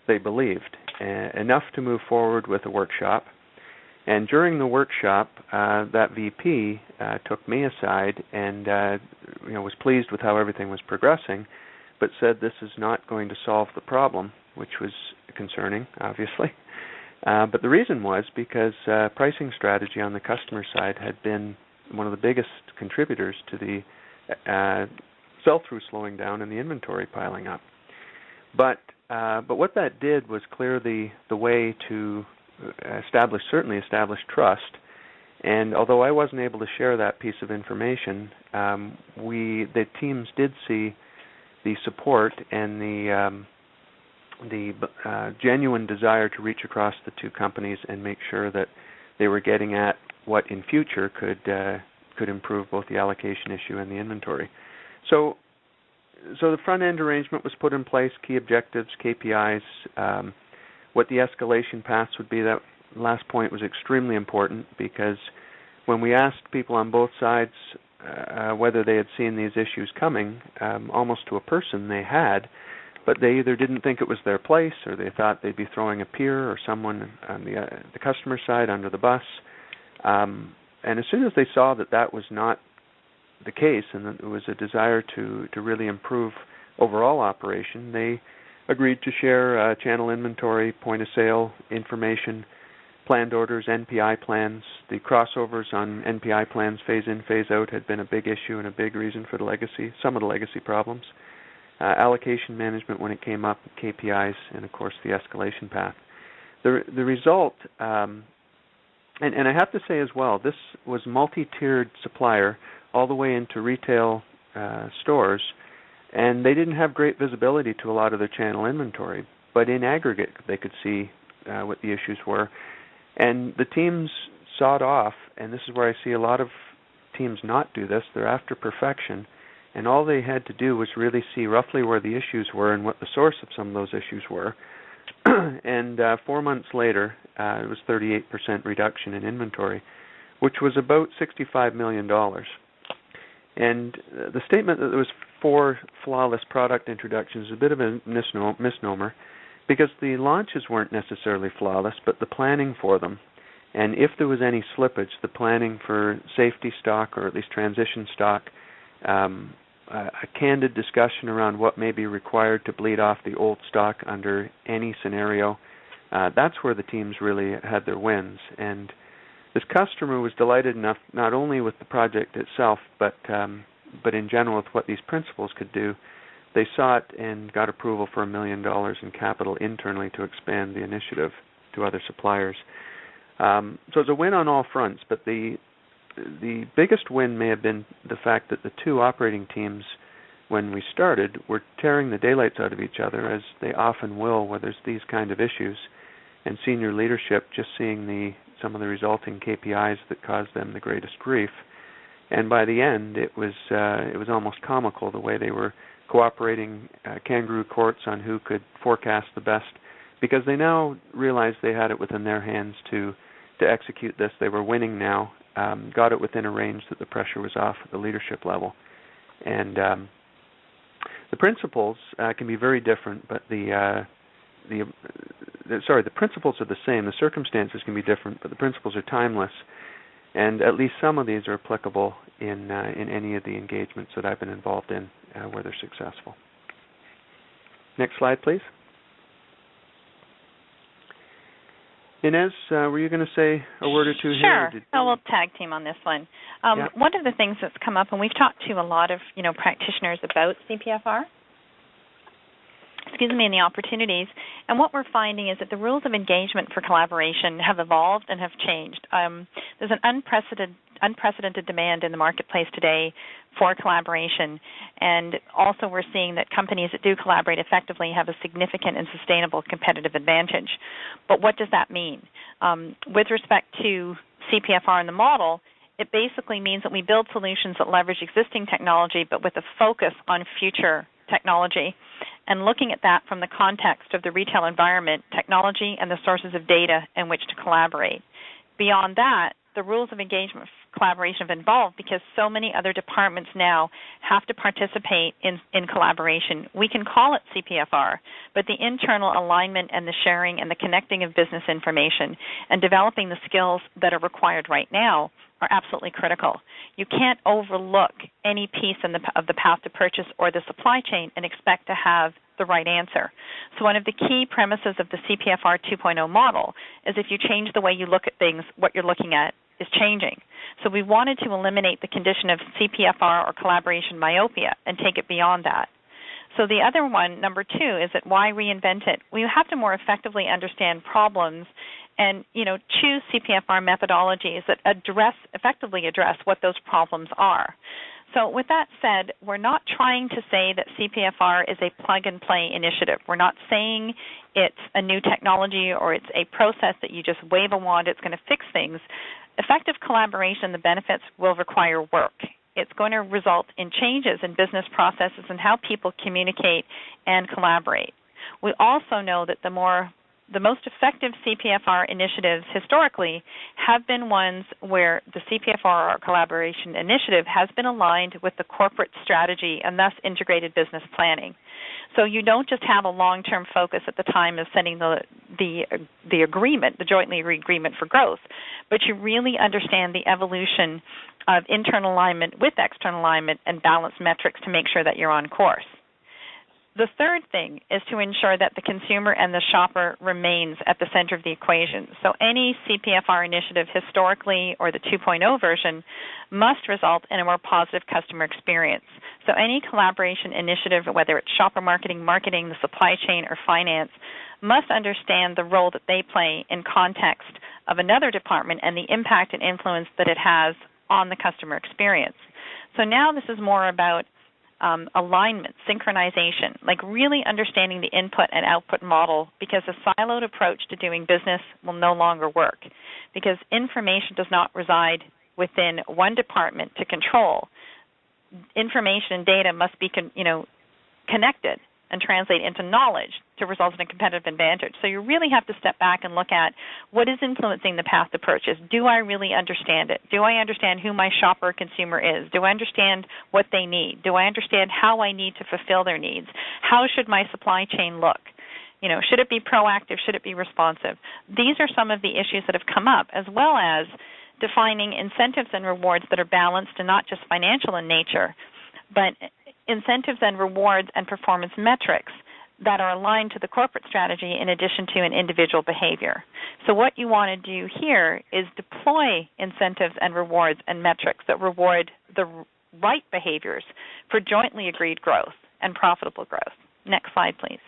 they believed enough to move forward with a workshop. And during the workshop, that VP took me aside and was pleased with how everything was progressing, but said this is not going to solve the problem, which was concerning, obviously. But the reason was because pricing strategy on the customer side had been one of the biggest contributors to the sell-through slowing down and the inventory piling up. But what that did was clear the way to certainly establish trust. And although I wasn't able to share that piece of information, the teams did see the support and the genuine desire to reach across the two companies and make sure that they were getting at what in future could improve both the allocation issue and the inventory. So the front-end arrangement was put in place, key objectives, KPIs, what the escalation paths would be. That last point was extremely important because when we asked people on both sides whether they had seen these issues coming, almost to a person they had, but they either didn't think it was their place or they thought they'd be throwing a peer or someone on the customer side under the bus. And as soon as they saw that was not the case and that there was a desire to really improve overall operation, they agreed to share channel inventory, point of sale information, planned orders, NPI plans. The crossovers on NPI plans, phase in, phase out, had been a big issue and a big reason for some of the legacy problems. Allocation management when it came up, KPIs, and of course the escalation path. The result, and I have to say as well, this was multi-tiered supplier all the way into retail stores, and they didn't have great visibility to a lot of their channel inventory, but in aggregate they could see what the issues were. And the teams sawed off, and this is where I see a lot of teams not do this. They're after perfection, and all they had to do was really see roughly where the issues were and what the source of some of those issues were. And 4 months later, it was 38% reduction in inventory, which was about $65 million. And the statement that there was 4 flawless product introductions is a bit of a misnomer because the launches weren't necessarily flawless, but the planning for them. And if there was any slippage, the planning for safety stock or at least transition stock, a candid discussion around what may be required to bleed off the old stock under any scenario, that's where the teams really had their wins. And this customer was delighted enough not only with the project itself, but in general with what these principals could do. They saw it and got approval for $1 million in capital internally to expand the initiative to other suppliers. So it's a win on all fronts, but the biggest win may have been the fact that the two operating teams, when we started, were tearing the daylights out of each other, as they often will where there's these kind of issues, and senior leadership just seeing some of the resulting KPIs that caused them the greatest grief. And by the end, it was almost comical the way they were cooperating kangaroo courts on who could forecast the best, because they now realized they had it within their hands to execute this. They were winning now, got it within a range that the pressure was off at the leadership level. And the principles can be very different, but the principles are the same. The circumstances can be different, but the principles are timeless. And at least some of these are applicable in any of the engagements that I've been involved in where they're successful. Next slide, please. Inez, were you going to say a word or two here? Sure. We'll tag team on this one. One of the things that's come up, and we've talked to a lot of practitioners about CPFR, and the opportunities, and what we're finding is that the rules of engagement for collaboration have evolved and have changed. There's an unprecedented demand in the marketplace today for collaboration, and also we're seeing that companies that do collaborate effectively have a significant and sustainable competitive advantage. But what does that mean? With respect to CPFR and the model, it basically means that we build solutions that leverage existing technology but with a focus on future technology, and looking at that from the context of the retail environment, technology, and the sources of data in which to collaborate. Beyond that, the rules of engagement collaboration have evolved because so many other departments now have to participate in collaboration. We can call it CPFR, but the internal alignment and the sharing and the connecting of business information and developing the skills that are required right now are absolutely critical. You can't overlook any piece of the path to purchase or the supply chain and expect to have the right answer. So one of the key premises of the CPFR 2.0 model is if you change the way you look at things, what you're looking at is changing. So we wanted to eliminate the condition of CPFR or collaboration myopia and take it beyond that. So the other one, number 2, is that why reinvent it? We have to more effectively understand problems and, choose CPFR methodologies that effectively address what those problems are. So with that said, we're not trying to say that CPFR is a plug-and-play initiative. We're not saying it's a new technology or it's a process that you just wave a wand, it's going to fix things. Effective collaboration, the benefits will require work. It's going to result in changes in business processes and how people communicate and collaborate. We also know that the most effective CPFR initiatives historically have been ones where the CPFR or collaboration initiative has been aligned with the corporate strategy and thus integrated business planning. So you don't just have a long-term focus at the time of setting the agreement, the jointly agreed agreement for growth, but you really understand the evolution of internal alignment with external alignment and balance metrics to make sure that you're on course. The third thing is to ensure that the consumer and the shopper remains at the center of the equation. So any CPFR initiative historically or the 2.0 version must result in a more positive customer experience. So any collaboration initiative, whether it's shopper marketing, the supply chain, or finance, must understand the role that they play in context of another department and the impact and influence that it has on the customer experience. So now this is more about alignment, synchronization, like really understanding the input and output model, because a siloed approach to doing business will no longer work, because information does not reside within one department to control. Information and data must be connected and translate into knowledge to result in a competitive advantage. So you really have to step back and look at what is influencing the path to purchase. Do I really understand it? Do I understand who my shopper or consumer is? Do I understand what they need? Do I understand how I need to fulfill their needs? How should my supply chain look? Should it be proactive? Should it be responsive? These are some of the issues that have come up, as well as defining incentives and rewards that are balanced and not just financial in nature, but incentives and rewards and performance metrics that are aligned to the corporate strategy in addition to an individual behavior. So what you want to do here is deploy incentives and rewards and metrics that reward the right behaviors for jointly agreed growth and profitable growth. Next slide, please.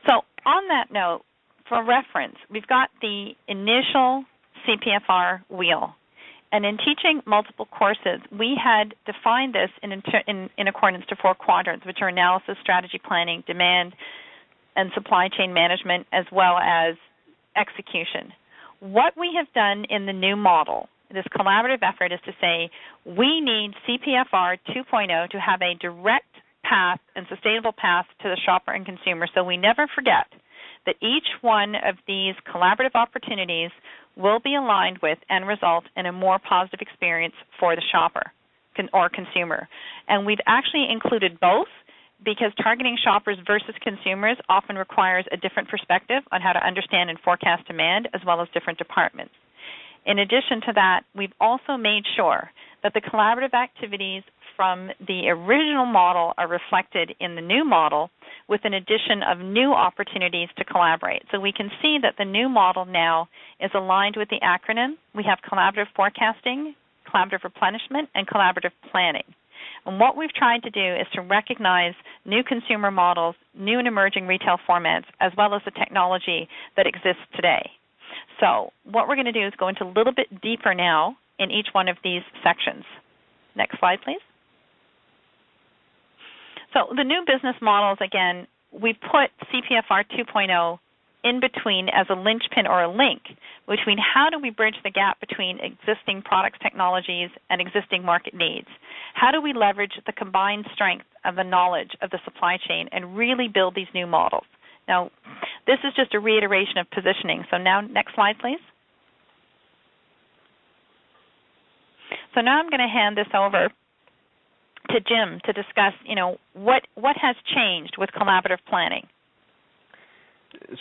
So on that note, for reference, we've got the initial CPFR wheel. And in teaching multiple courses, we had defined this in accordance to 4 quadrants, which are analysis, strategy, planning, demand, and supply chain management, as well as execution. What we have done in the new model, this collaborative effort, is to say we need CPFR 2.0 to have a direct path and sustainable path to the shopper and consumer, so we never forget that each one of these collaborative opportunities will be aligned with and result in a more positive experience for the shopper or consumer. And we've actually included both, because targeting shoppers versus consumers often requires a different perspective on how to understand and forecast demand, as well as different departments. In addition to that, we've also made sure that the collaborative activities from the original model are reflected in the new model, with an addition of new opportunities to collaborate. So we can see that the new model now is aligned with the acronym. We have collaborative forecasting, collaborative replenishment, and collaborative planning. And what we've tried to do is to recognize new consumer models, new and emerging retail formats, as well as the technology that exists today. So what we're going to do is go into a little bit deeper now in each one of these sections. Next slide, please. So the new business models, again, we put CPFR 2.0 in between as a linchpin or a link between how do we bridge the gap between existing products, technologies, and existing market needs. How do we leverage the combined strength of the knowledge of the supply chain and really build these new models? Now, this is just a reiteration of positioning. So now, next slide, please. So now I'm going to hand this over to Jim to discuss, what has changed with collaborative planning.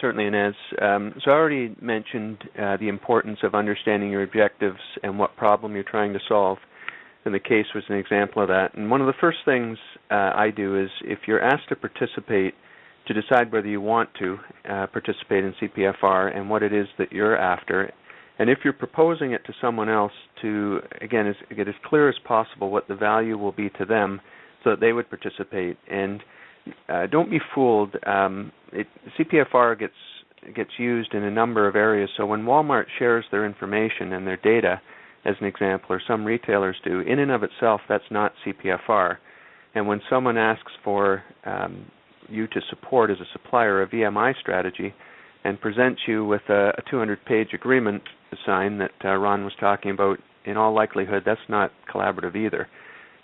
Certainly, Inez. So I already mentioned the importance of understanding your objectives and what problem you're trying to solve, and the case was an example of that. And one of the first things I do is, if you're asked to participate, to decide whether you want to participate in CPFR and what it is that you're after. And if you're proposing it to someone else, to, again, get as clear as possible what the value will be to them so that they would participate. And don't be fooled. CPFR gets used in a number of areas. So when Walmart shares their information and their data, as an example, or some retailers do, in and of itself, that's not CPFR. And when someone asks for you to support as a supplier a VMI strategy and presents you with a 200-page agreement to sign that Ron was talking about, in all likelihood, that's not collaborative either.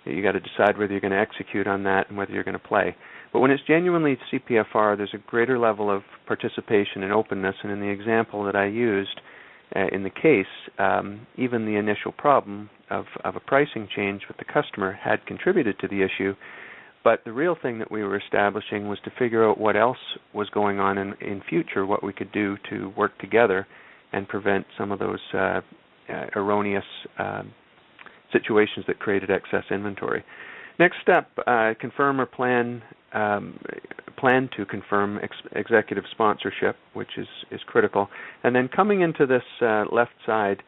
You got to decide whether you're going to execute on that and whether you're going to play. But when it's genuinely CPFR, there's a greater level of participation and openness. And in the example that I used in the case, even the initial problem of a pricing change with the customer had contributed to the issue. But the real thing that we were establishing was to figure out what else was going on in future, what we could do to work together and prevent some of those erroneous situations that created excess inventory. Next step, confirm or plan to confirm executive sponsorship, which is critical. And then coming into this left side,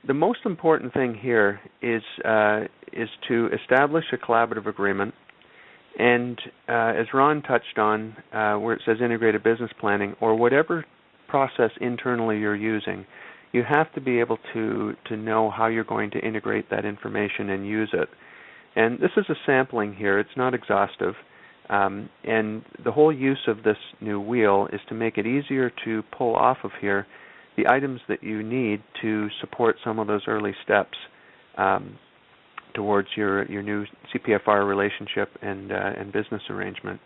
the most important thing here is to establish a collaborative agreement. And as Ron touched on, where it says integrated business planning, or whatever process internally you're using, you have to be able to know how you're going to integrate that information and use it. And this is a sampling here. It's not exhaustive. And the whole use of this new wheel is to make it easier to pull off of here the items that you need to support some of those early steps towards your new CPFR relationship and business arrangement.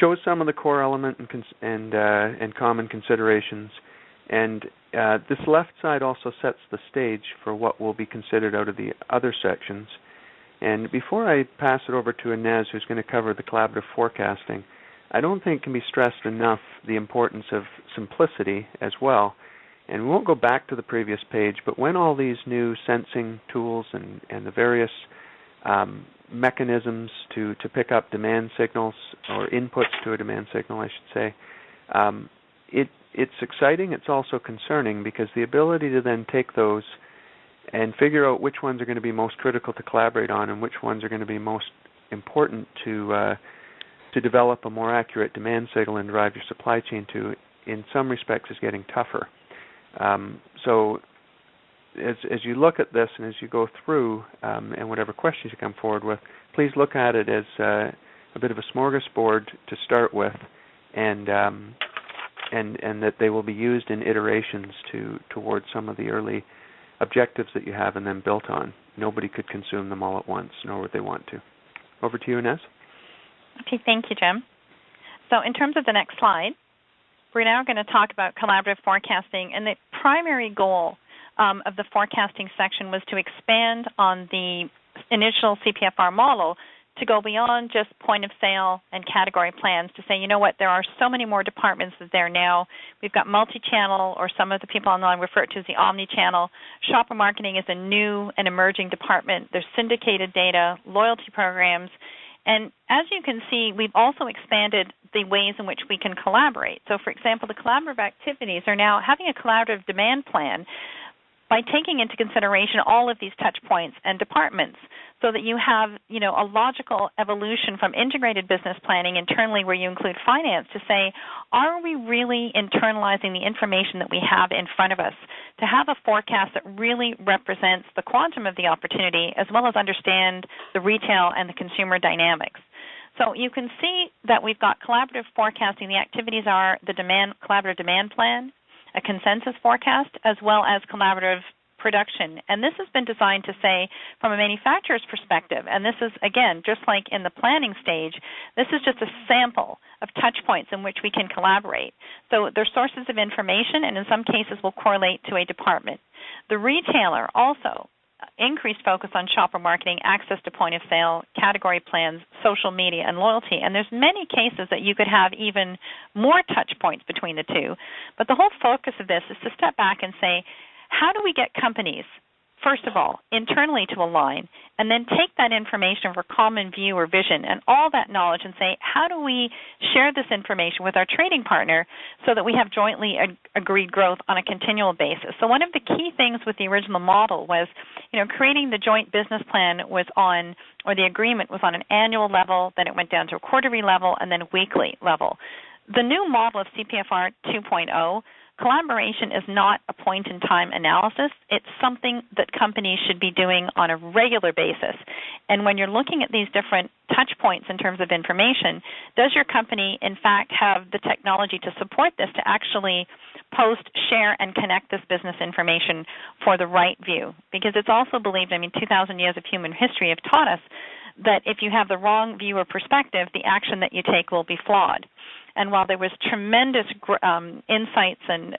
Shows some of the core element and common considerations. And this left side also sets the stage for what will be considered out of the other sections. And before I pass it over to Inez, who's going to cover the collaborative forecasting, I don't think it can be stressed enough the importance of simplicity as well. And we won't go back to the previous page, but when all these new sensing tools and the various mechanisms to pick up demand signals, or inputs to a demand signal, I should say, it's exciting. It's also concerning, because the ability to then take those and figure out which ones are going to be most critical to collaborate on and which ones are going to be most important to develop a more accurate demand signal and drive your supply chain to, in some respects, is getting tougher. So as you look at this and as you go through and whatever questions you come forward with, please look at it as a bit of a smorgasbord to start with, and that they will be used in iterations towards some of the early objectives that you have and then built on. Nobody could consume them all at once, nor would they want to. Over to you, Inez. Okay, thank you, Jim. So in terms of the next slide, we're now going to talk about collaborative forecasting, and the primary goal of the forecasting section was to expand on the initial CPFR model to go beyond just point of sale and category plans, to say, you know what, there are so many more departments there now. We've got multi-channel, or some of the people online refer to it as the omni-channel. Shopper marketing is a new and emerging department. There's syndicated data, loyalty programs, and as you can see, we've also expanded the ways in which we can collaborate. So, for example, the collaborative activities are now having a collaborative demand plan by taking into consideration all of these touch points and departments, so that you have, a logical evolution from integrated business planning internally, where you include finance, to say, are we really internalizing the information that we have in front of us to have a forecast that really represents the quantum of the opportunity, as well as understand the retail and the consumer dynamics. So you can see that we've got collaborative forecasting. The activities are the collaborative demand plan, a consensus forecast, as well as collaborative production. And this has been designed to say, from a manufacturer's perspective, and this is, again, just like in the planning stage, this is just a sample of touch points in which we can collaborate. So they're sources of information, and in some cases will correlate to a department. The retailer also increased focus on shopper marketing, access to point of sale, category plans, social media, and loyalty. And there's many cases that you could have even more touch points between the two. But the whole focus of this is to step back and say, how do we get companies, first of all, internally to align, and then take that information for common view or vision and all that knowledge and say, how do we share this information with our trading partner so that we have jointly agreed growth on a continual basis? So one of the key things with the original model was, creating the joint business plan was on, or the agreement was on an annual level, then it went down to a quarterly level, and then a weekly level. The new model of CPFR 2.0, collaboration is not a point-in-time analysis. It's something that companies should be doing on a regular basis. And when you're looking at these different touch points in terms of information, does your company, in fact, have the technology to support this, to actually post, share, and connect this business information for the right view? Because it's also believed, 2,000 years of human history have taught us that if you have the wrong view or perspective, the action that you take will be flawed. And while there was tremendous insights and,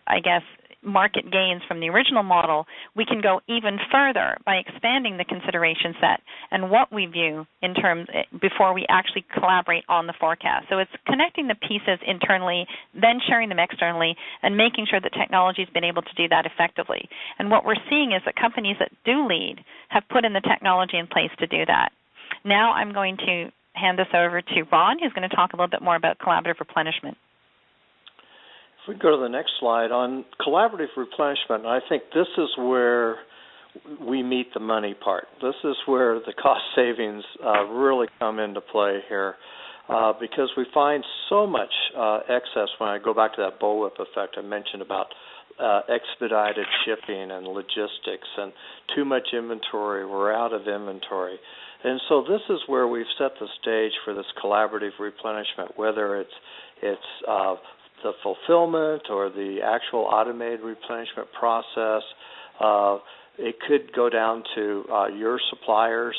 market gains from the original model, we can go even further by expanding the consideration set and what we view in terms before we actually collaborate on the forecast. So it's connecting the pieces internally, then sharing them externally, and making sure that technology has been able to do that effectively. And what we're seeing is that companies that do lead have put in the technology in place to do that. Now I'm going to hand this over to Ron, who's going to talk a little bit more about collaborative replenishment. If we go to the next slide on collaborative replenishment, I think this is where we meet the money part. This is where the cost savings really come into play here, because we find so much excess. When I go back to that bullwhip effect I mentioned about expedited shipping and logistics and too much inventory, we're out of inventory. And so this is where we've set the stage for this collaborative replenishment, whether it's the fulfillment or the actual automated replenishment process. It could go down to your supplier,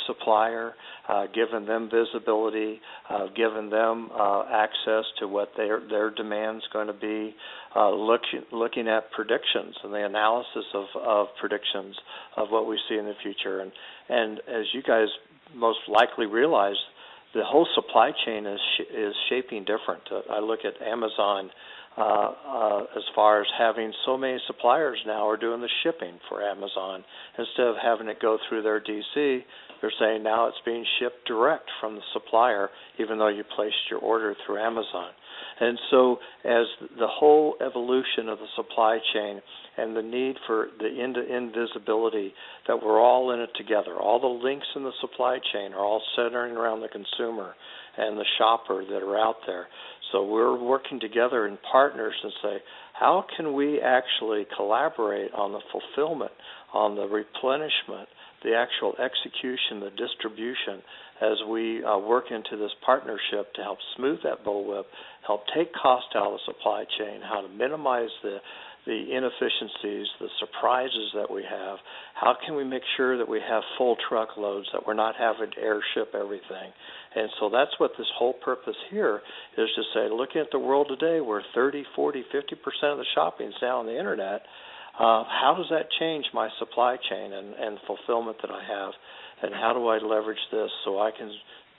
giving them visibility, giving them access to what their demand's going to be, looking at predictions and the analysis of predictions of what we see in the future. And as you guys most likely realize, the whole supply chain is shaping different. I look at Amazon as far as having so many suppliers now are doing the shipping for Amazon. Instead of having it go through their DC, they're saying now it's being shipped direct from the supplier, even though you placed your order through Amazon. And so as the whole evolution of the supply chain and the need for the end-to-end visibility, that we're all in it together. All the links in the supply chain are all centering around the consumer and the shopper that are out there. So we're working together in partners and say, how can we actually collaborate on the fulfillment, on the replenishment, the actual execution, the distribution, as we work into this partnership to help smooth that bullwhip, help take cost out of the supply chain, how to minimize the inefficiencies, the surprises that we have. How can we make sure that we have full truckloads, that we're not having to airship everything? And so that's what this whole purpose here is, to say, looking at the world today where 30, 40, 50% of the shopping is now on the Internet, how does that change my supply chain and fulfillment that I have? And how do I leverage this so I can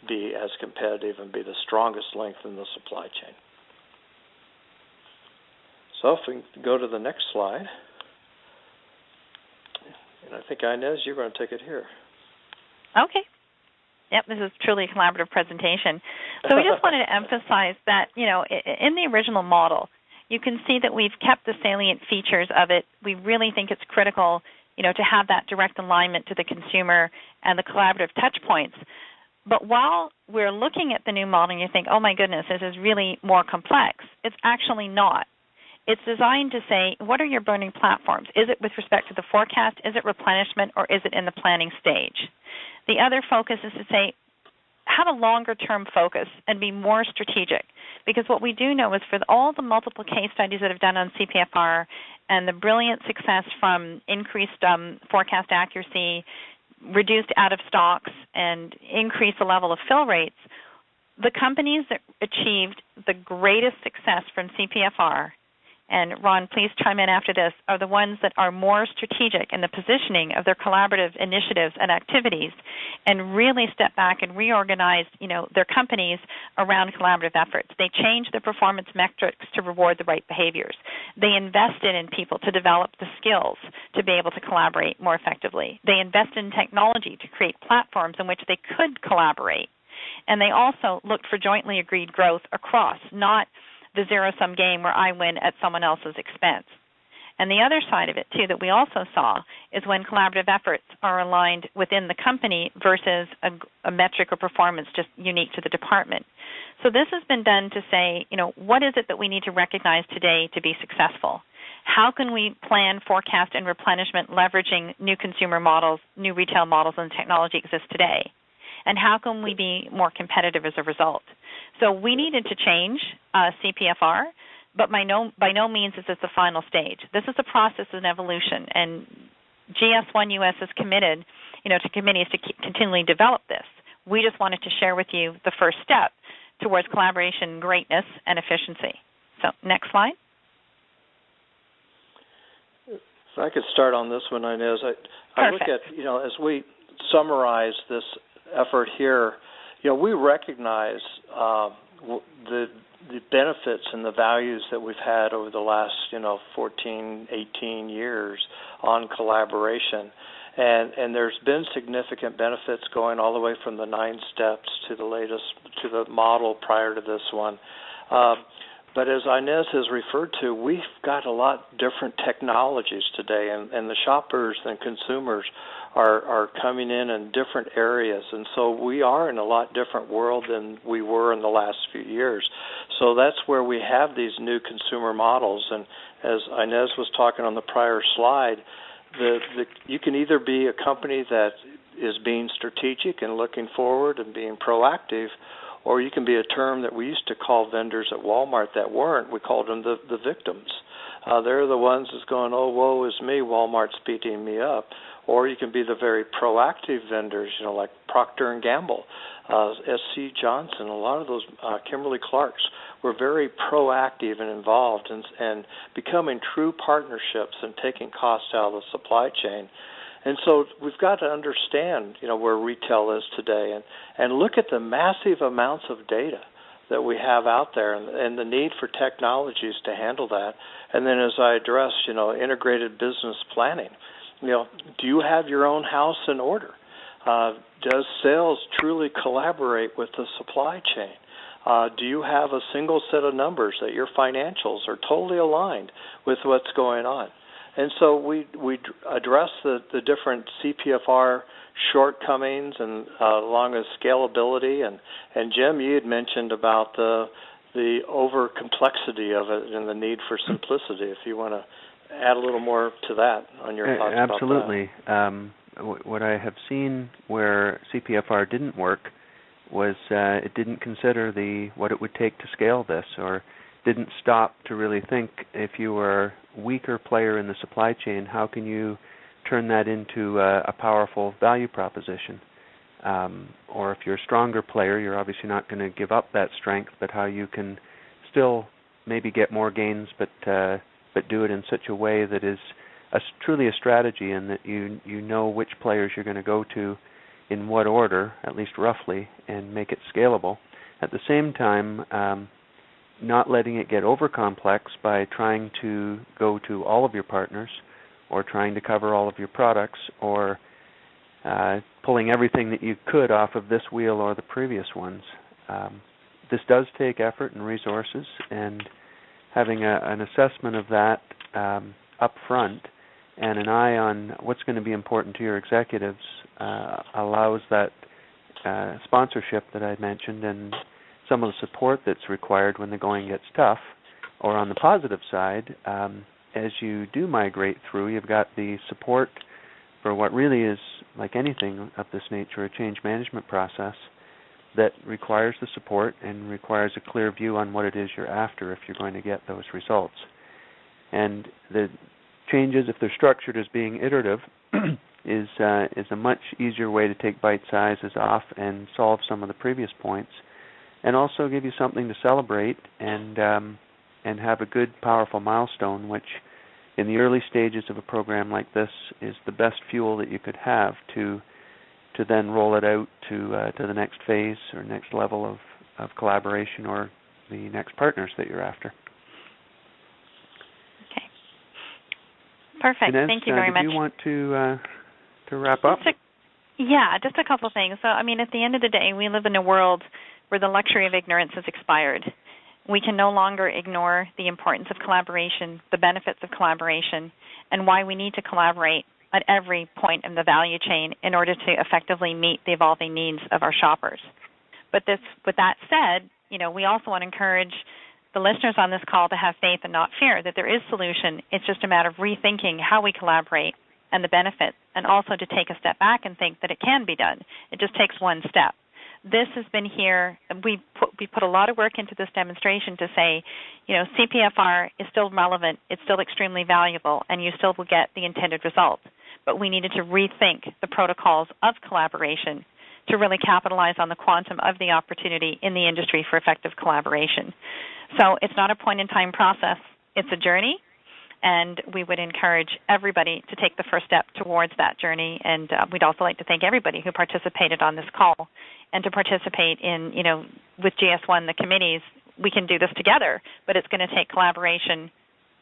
be as competitive and be the strongest link in the supply chain? So if we go to the next slide, and I think, Inez, you're going to take it here. Okay. Yep, this is truly a collaborative presentation. So we just wanted to emphasize that, in the original model, you can see that we've kept the salient features of it. We really think it's critical, to have that direct alignment to the consumer and the collaborative touch points. But while we're looking at the new model and you think, oh my goodness, this is really more complex, it's actually not. It's designed to say, what are your burning platforms? Is it with respect to the forecast? Is it replenishment? Or is it in the planning stage? The other focus is to say, have a longer-term focus and be more strategic. Because what we do know is for all the multiple case studies that have done on CPFR and the brilliant success from increased forecast accuracy, reduced out of stocks, and increased the level of fill rates, the companies that achieved the greatest success from CPFR, and Ron, please chime in after this, are the ones that are more strategic in the positioning of their collaborative initiatives and activities and really step back and reorganize, their companies around collaborative efforts. They change their performance metrics to reward the right behaviors. They invested in people to develop the skills to be able to collaborate more effectively. They invest in technology to create platforms in which they could collaborate. And they also looked for jointly agreed growth across, not the zero-sum game where I win at someone else's expense. And the other side of it, too, that we also saw is when collaborative efforts are aligned within the company versus a metric or performance just unique to the department. So this has been done to say, what is it that we need to recognize today to be successful? How can we plan, forecast, and replenishment leveraging new consumer models, new retail models, and technology exists today? And how can we be more competitive as a result? So we needed to change CPFR, but by no means is this the final stage. This is a process of an evolution, and GS1 US is committed, to committees to continually develop this. We just wanted to share with you the first step towards collaboration, greatness, and efficiency. So next slide. If I could start on this one, Inez, I look at, as we summarize this effort here, we recognize the benefits and the values that we've had over the last 14, 18 years on collaboration, and there's been significant benefits going all the way from the 9 steps to the model prior to this one. But as Inez has referred to, we've got a lot different technologies today, and the shoppers and consumers are coming in different areas. And so we are in a lot different world than we were in the last few years. So that's where we have these new consumer models. And as Inez was talking on the prior slide, you can either be a company that is being strategic and looking forward and being proactive, or you can be a term that we used to call vendors at Walmart that weren't. We called them the victims. They're the ones that's going, oh, woe is me, Walmart's beating me up. Or you can be the very proactive vendors, like Procter & Gamble, SC Johnson, a lot of those, Kimberly-Clark's, were very proactive and involved and becoming true partnerships and taking costs out of the supply chain. And so we've got to understand, where retail is today and look at the massive amounts of data that we have out there and the need for technologies to handle that. And then as I address, integrated business planning, do you have your own house in order? Does sales truly collaborate with the supply chain? Do you have a single set of numbers that your financials are totally aligned with what's going on? And so we address the different CPFR shortcomings and along with scalability. And Jim, you had mentioned about the over complexity of it and the need for simplicity. If you want to add a little more to that on your thoughts about that. Absolutely. What I have seen where CPFR didn't work was it didn't consider what it would take to scale this, or didn't stop to really think, if you were a weaker player in the supply chain, how can you turn that into a powerful value proposition? Or if you're a stronger player, you're obviously not going to give up that strength, but how you can still maybe get more gains, but do it in such a way that is truly a strategy, and that you know which players you're going to go to in what order, at least roughly, and make it scalable. At the same time, not letting it get over complex by trying to go to all of your partners, or trying to cover all of your products, or pulling everything that you could off of this wheel or the previous ones. This does take effort and resources, and having an assessment of that up front and an eye on what's going to be important to your executives allows that sponsorship that I mentioned and some of the support that's required when the going gets tough. Or on the positive side, as you do migrate through, you've got the support for what really is, like anything of this nature, a change management process, that requires the support and requires a clear view on what it is you're after if you're going to get those results. And the changes, if they're structured as being iterative, is a much easier way to take bite sizes off and solve some of the previous points, and also give you something to celebrate and have a good, powerful milestone, which in the early stages of a program like this is the best fuel that you could have to then roll it out to the next phase or next level of collaboration or the next partners that you're after. Okay. Perfect. Inez, thank you very much. Do you want to wrap up? Just a couple things. So, I mean, at the end of the day, we live in a world where the luxury of ignorance has expired. We can no longer ignore the importance of collaboration, the benefits of collaboration, and why we need to collaborate at every point in the value chain in order to effectively meet the evolving needs of our shoppers. But with that said, we also want to encourage the listeners on this call to have faith and not fear that there is solution. It's just a matter of rethinking how we collaborate and the benefits, and also to take a step back and think that it can be done. It just takes one step. This has been here. We put a lot of work into this demonstration to say, CPFR is still relevant, it's still extremely valuable, and you still will get the intended result. But we needed to rethink the protocols of collaboration to really capitalize on the quantum of the opportunity in the industry for effective collaboration. So it's not a point-in-time process. It's a journey, and we would encourage everybody to take the first step towards that journey. And we'd also like to thank everybody who participated on this call and to participate in, with GS1, the committees. We can do this together, but it's going to take collaboration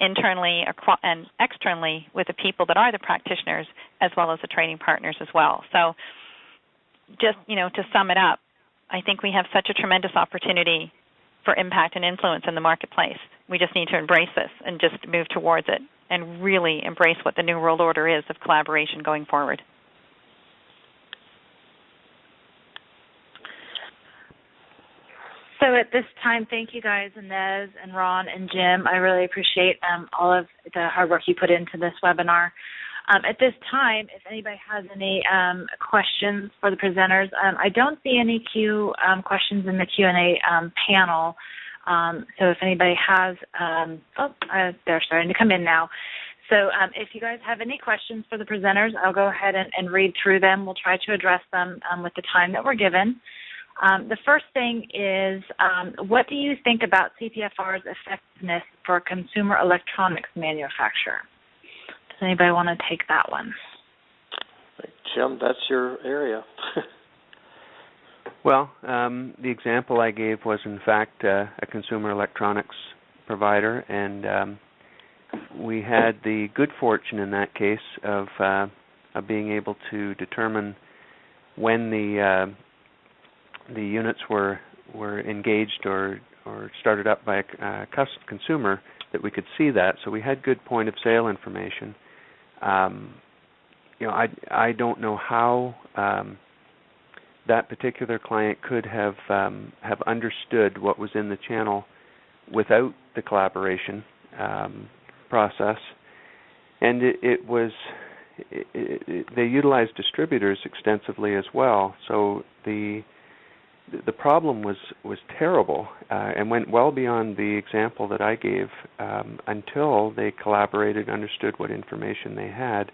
internally and externally with the people that are the practitioners as well as the trading partners as well. So just, to sum it up, I think we have such a tremendous opportunity for impact and influence in the marketplace. We just need to embrace this and just move towards it and really embrace what the new world order is of collaboration going forward. So at this time, thank you guys, Inez and Ron and Jim. I really appreciate all of the hard work you put into this webinar. At this time, if anybody has any questions for the presenters, I don't see any questions in the Q&A panel. So if anybody has, they're starting to come in now. So if you guys have any questions for the presenters, I'll go ahead and read through them. We'll try to address them with the time that we're given. The first thing is, what do you think about CPFR's effectiveness for a consumer electronics manufacturer? Does anybody want to take that one? Jim, that's your area. Well, the example I gave was, in fact, a consumer electronics provider, and we had the good fortune in that case of being able to determine when the units were engaged or started up by a consumer, that we could see that. So we had good point of sale information. I don't know how that particular client could have understood what was in the channel without the collaboration process, and they utilized distributors extensively as well. So the problem was terrible and went well beyond the example that I gave until they collaborated, understood what information they had.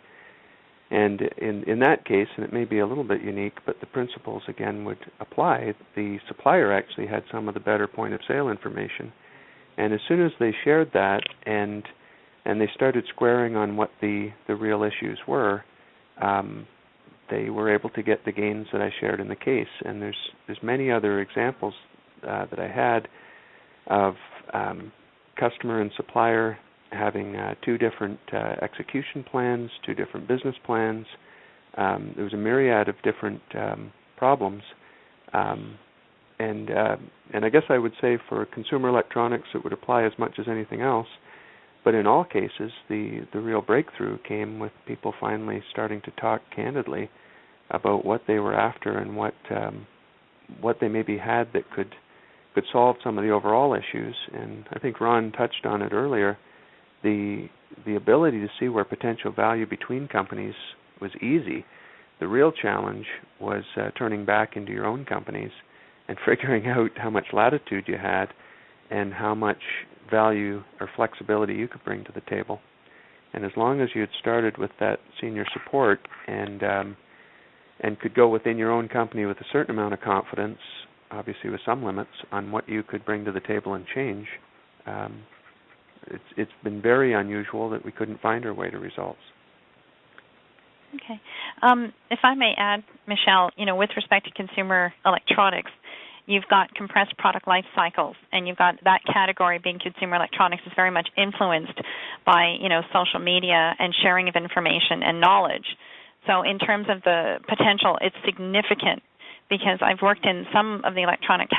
And in that case, and it may be a little bit unique, but the principles again would apply. The supplier actually had some of the better point of sale information, and as soon as they shared that and they started squaring on what the real issues were, they were able to get the gains that I shared in the case. And there's many other examples that I had of customer and supplier having two different execution plans, two different business plans. There was a myriad of different problems. And I guess I would say for consumer electronics it would apply as much as anything else. But in all cases, the real breakthrough came with people finally starting to talk candidly about what they were after and what they maybe had that could solve some of the overall issues. And I think Ron touched on it earlier. The ability to see where potential value between companies was easy. The real challenge was turning back into your own companies and figuring out how much latitude you had and how much value or flexibility you could bring to the table. And as long as you had started with that senior support and could go within your own company with a certain amount of confidence, obviously with some limits on what you could bring to the table and change, it's been very unusual that we couldn't find our way to results. Okay. If I may add, Michelle, with respect to consumer electronics, you've got compressed product life cycles, and you've got that category being consumer electronics is very much influenced by, social media and sharing of information and knowledge. So in terms of the potential, it's significant because I've worked in some of the electronics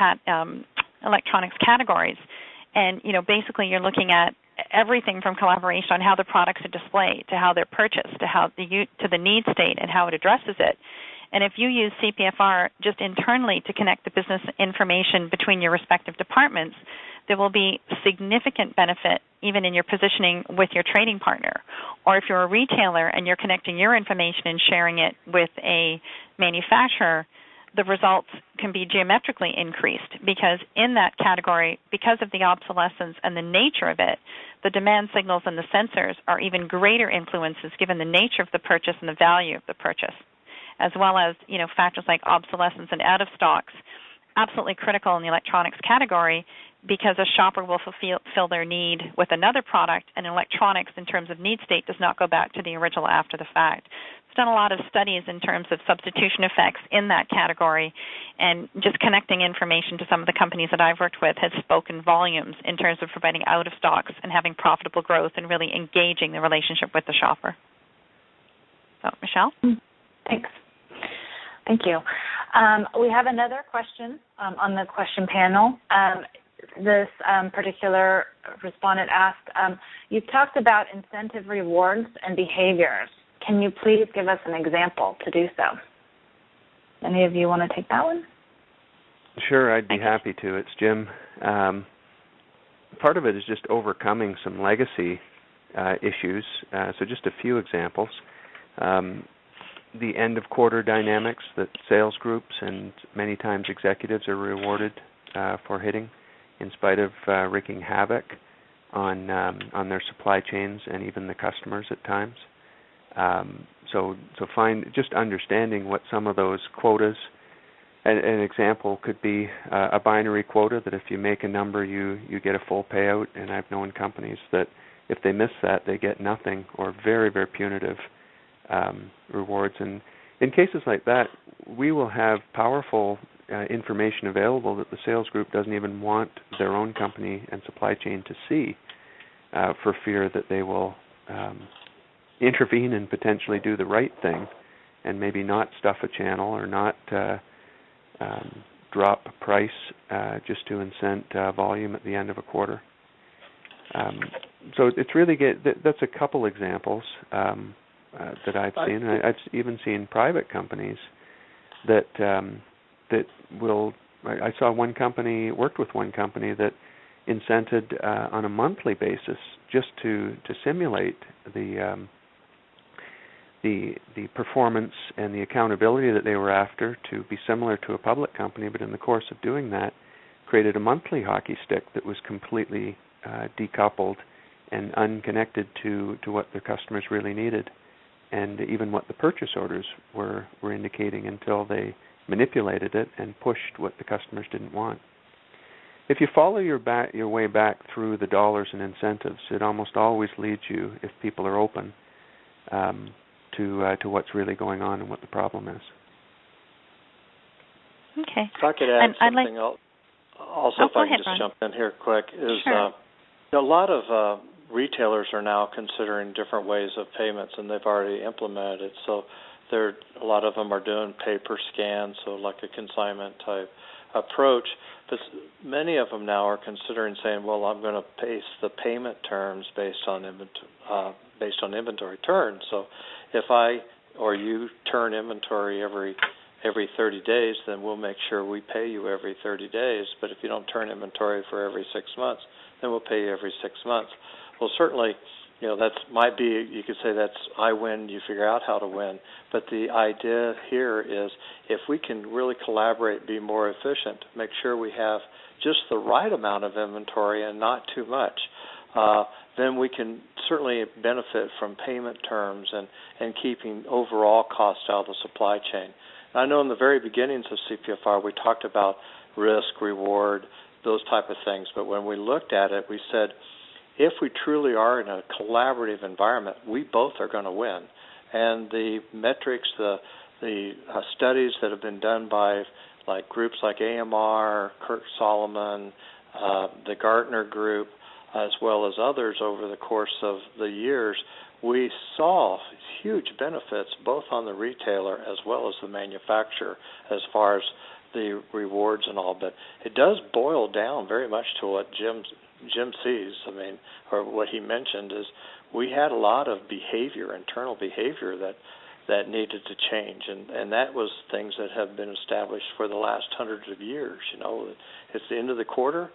categories, and, basically you're looking at everything from collaboration on how the products are displayed to how they're purchased to the need state and how it addresses it. And if you use CPFR just internally to connect the business information between your respective departments, there will be significant benefit even in your positioning with your trading partner. Or if you're a retailer and you're connecting your information and sharing it with a manufacturer, the results can be geometrically increased because in that category, because of the obsolescence and the nature of it, the demand signals and the sensors are even greater influences given the nature of the purchase and the value of the purchase, as well as, factors like obsolescence and out of stocks, absolutely critical in the electronics category because a shopper will fulfill their need with another product, and electronics in terms of need state does not go back to the original after the fact. I've done a lot of studies in terms of substitution effects in that category, and just connecting information to some of the companies that I've worked with has spoken volumes in terms of providing out of stocks and having profitable growth and really engaging the relationship with the shopper. So, Michelle? Thanks. Thank you. We have another question on the question panel. This particular respondent asked, you've talked about incentive rewards and behaviors. Can you please give us an example to do so? Any of you want to take that one? Sure, I'd be happy to. It's Jim. Part of it is just overcoming some legacy issues. So just a few examples. The end of quarter dynamics that sales groups and many times executives are rewarded for hitting, in spite of wreaking havoc on their supply chains and even the customers at times. So find just understanding what some of those quotas. An example could be a binary quota that if you make a number, you get a full payout. And I've known companies that if they miss that, they get nothing or very, very punitive rewards. And in cases like that, we will have powerful information available that the sales group doesn't even want their own company and supply chain to see for fear that they will intervene and potentially do the right thing and maybe not stuff a channel or not drop price just to incent volume at the end of a quarter. So it's really that's a couple examples that I've seen. I've even seen private companies that will. I saw worked with one company that incented on a monthly basis just to simulate the performance and the accountability that they were after to be similar to a public company, but in the course of doing that, created a monthly hockey stick that was completely decoupled and unconnected to what their customers really needed, and even what the purchase orders were indicating until they manipulated it and pushed what the customers didn't want. If you follow your way back through the dollars and incentives, it almost always leads you, if people are open, to what's really going on and what the problem is. Okay. If I could add something else, also if I can just jump in here quick, is sure. A lot of retailers are now considering different ways of payments, and they've already implemented it. So a lot of them are doing pay-per scan, so like a consignment type approach. But many of them now are considering saying, well, I'm going to base the payment terms based on inventory turns. So if I or you turn inventory every 30 days, then we'll make sure we pay you every 30 days. But if you don't turn inventory for every 6 months, then we'll pay you every 6 months. Well, certainly That might be, you could say that's I win, you figure out how to win. But the idea here is if we can really collaborate, be more efficient, make sure we have just the right amount of inventory and not too much, then we can certainly benefit from payment terms and keeping overall costs out of the supply chain. And I know in the very beginnings of CPFR we talked about risk, reward, those type of things. But when we looked at it, we said, if we truly are in a collaborative environment, we both are going to win. And the metrics, the studies that have been done by groups like AMR, Kurt Solomon, the Gartner Group, as well as others over the course of the years, we saw huge benefits both on the retailer as well as the manufacturer as far as the rewards and all. But it does boil down very much to what Jim sees, or what he mentioned, is we had a lot of behavior, internal behavior that needed to change, and that was things that have been established for the last hundreds of years. It's the end of the quarter.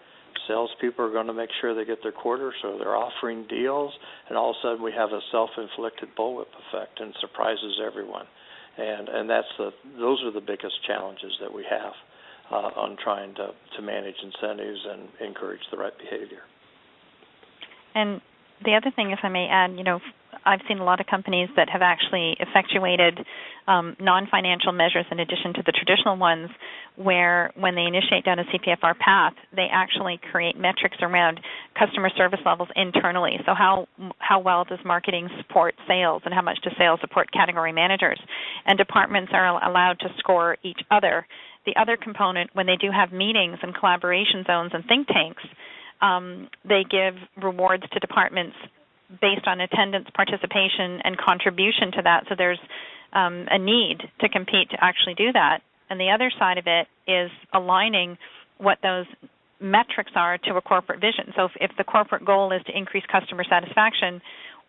Salespeople are going to make sure they get their quarter, so they're offering deals, and all of a sudden we have a self-inflicted bullwhip effect and surprises everyone. And those are the biggest challenges that we have on trying to manage incentives and encourage the right behavior. And the other thing, if I may add, I've seen a lot of companies that have actually effectuated non-financial measures in addition to the traditional ones, where when they initiate down a CPFR path, they actually create metrics around customer service levels internally. So how well does marketing support sales, and how much does sales support category managers? And departments are allowed to score each other. The other component, when they do have meetings and collaboration zones and think tanks, they give rewards to departments based on attendance, participation, and contribution to that. So there's a need to compete to actually do that. And the other side of it is aligning what those metrics are to a corporate vision. So if the corporate goal is to increase customer satisfaction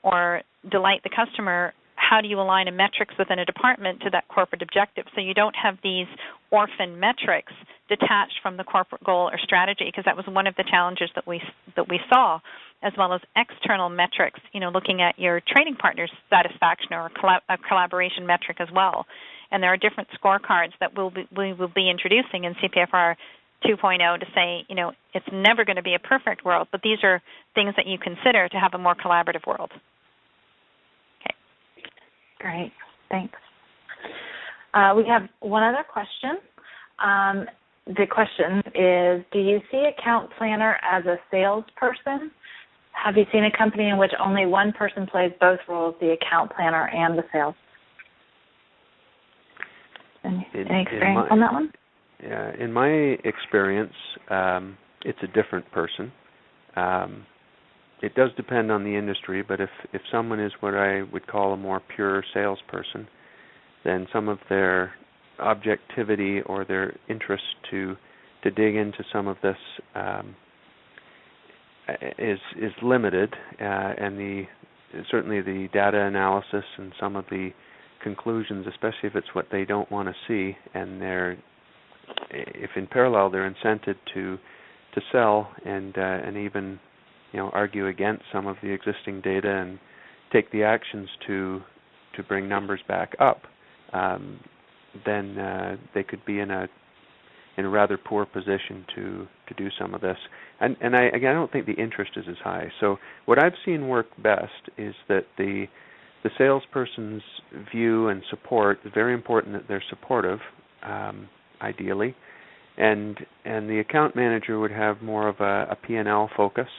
or delight the customer, how do you align a metrics within a department to that corporate objective? So you don't have these orphan metrics detached from the corporate goal or strategy, because that was one of the challenges that we saw, as well as external metrics, looking at your trading partner's satisfaction or a collaboration metric as well. And there are different scorecards that we will be introducing in CPFR 2.0 to say, it's never going to be a perfect world, but these are things that you consider to have a more collaborative world. Okay. Great. Thanks. We have one other question. The question is, do you see account planner as a salesperson? Have you seen a company in which only one person plays both roles, the account planner and the sales? Any experience on that one? Yeah, in my experience, it's a different person. It does depend on the industry, but if someone is what I would call a more pure salesperson, then some of their objectivity or their interest to dig into some of this is limited, and certainly the data analysis and some of the conclusions, especially if it's what they don't want to see, and if in parallel they're incented to sell and even argue against some of the existing data and take the actions to bring numbers back up, then they could be in a rather poor position to do some of this. And I don't think the interest is as high. So what I've seen work best is that the salesperson's view and support is very important, that they're supportive, ideally, and the account manager would have more of a P&L focus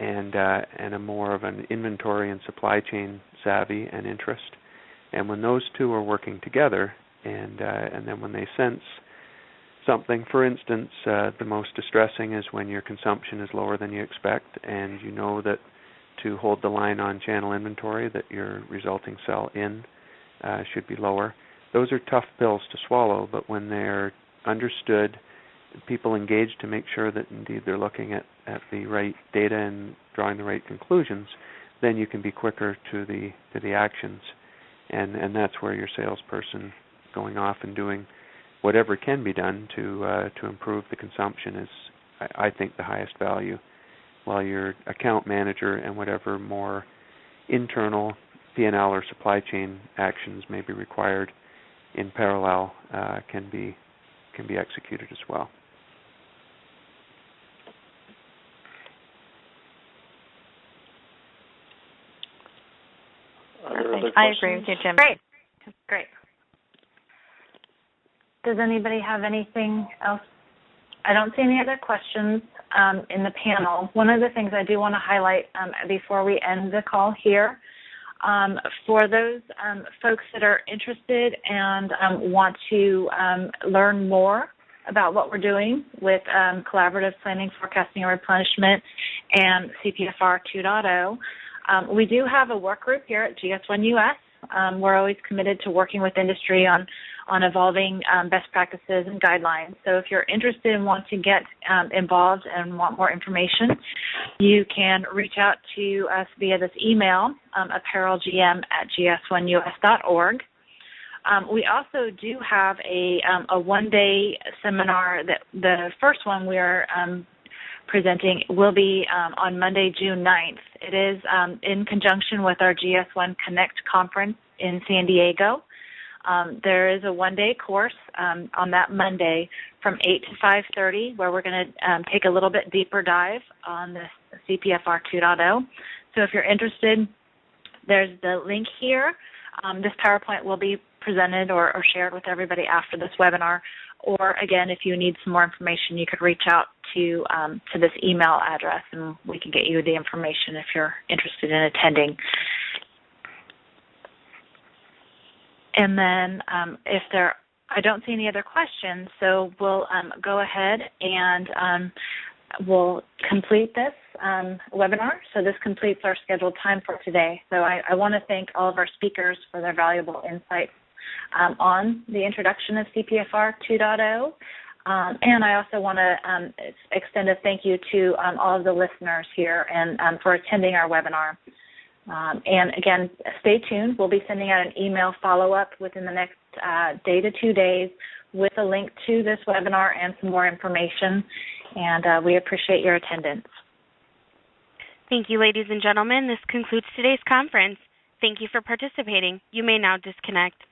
and a more of an inventory and supply chain savvy and interest. And when those two are working together, and then when they sense something, for instance, the most distressing is when your consumption is lower than you expect, and you know that to hold the line on channel inventory, that your resulting sell-in should be lower. Those are tough pills to swallow, but when they're understood, people engage to make sure that indeed they're looking at the right data and drawing the right conclusions, then you can be quicker to the actions, and that's where your salesperson going off and doing whatever can be done to improve the consumption is, I think, the highest value, while your account manager and whatever more internal P&L or supply chain actions may be required in parallel can be executed as well. I agree with you, Jim. Great. Does anybody have anything else? I don't see any other questions in the panel. One of the things I do want to highlight before we end the call here, for those folks that are interested and want to learn more about what we're doing with collaborative planning, forecasting, and replenishment and CPFR 2.0, we do have a work group here at GS1 US. We're always committed to working with industry on evolving best practices and guidelines. So if you're interested and want to get involved and want more information, you can reach out to us via this email, apparelgm@gs1us.org. We also do have a one-day seminar. That the first one we are presenting will be on Monday, June 9th. It is in conjunction with our GS1 Connect conference in San Diego. There is a one-day course on that Monday from 8 to 5:30 where we're going to take a little bit deeper dive on this CPFR 2.0. So if you're interested, there's the link here. This PowerPoint will be presented or shared with everybody after this webinar. Or, again, if you need some more information, you could reach out to this email address, and we can get you the information if you're interested in attending. And then I don't see any other questions, so we'll go ahead and we'll complete this webinar. So this completes our scheduled time for today. So I want to thank all of our speakers for their valuable insights on the introduction of CPFR 2.0. And I also want to extend a thank you to all of the listeners here and for attending our webinar. And again, stay tuned. We'll be sending out an email follow-up within the next day to 2 days with a link to this webinar and some more information. And we appreciate your attendance. Thank you, ladies and gentlemen. This concludes today's conference. Thank you for participating. You may now disconnect.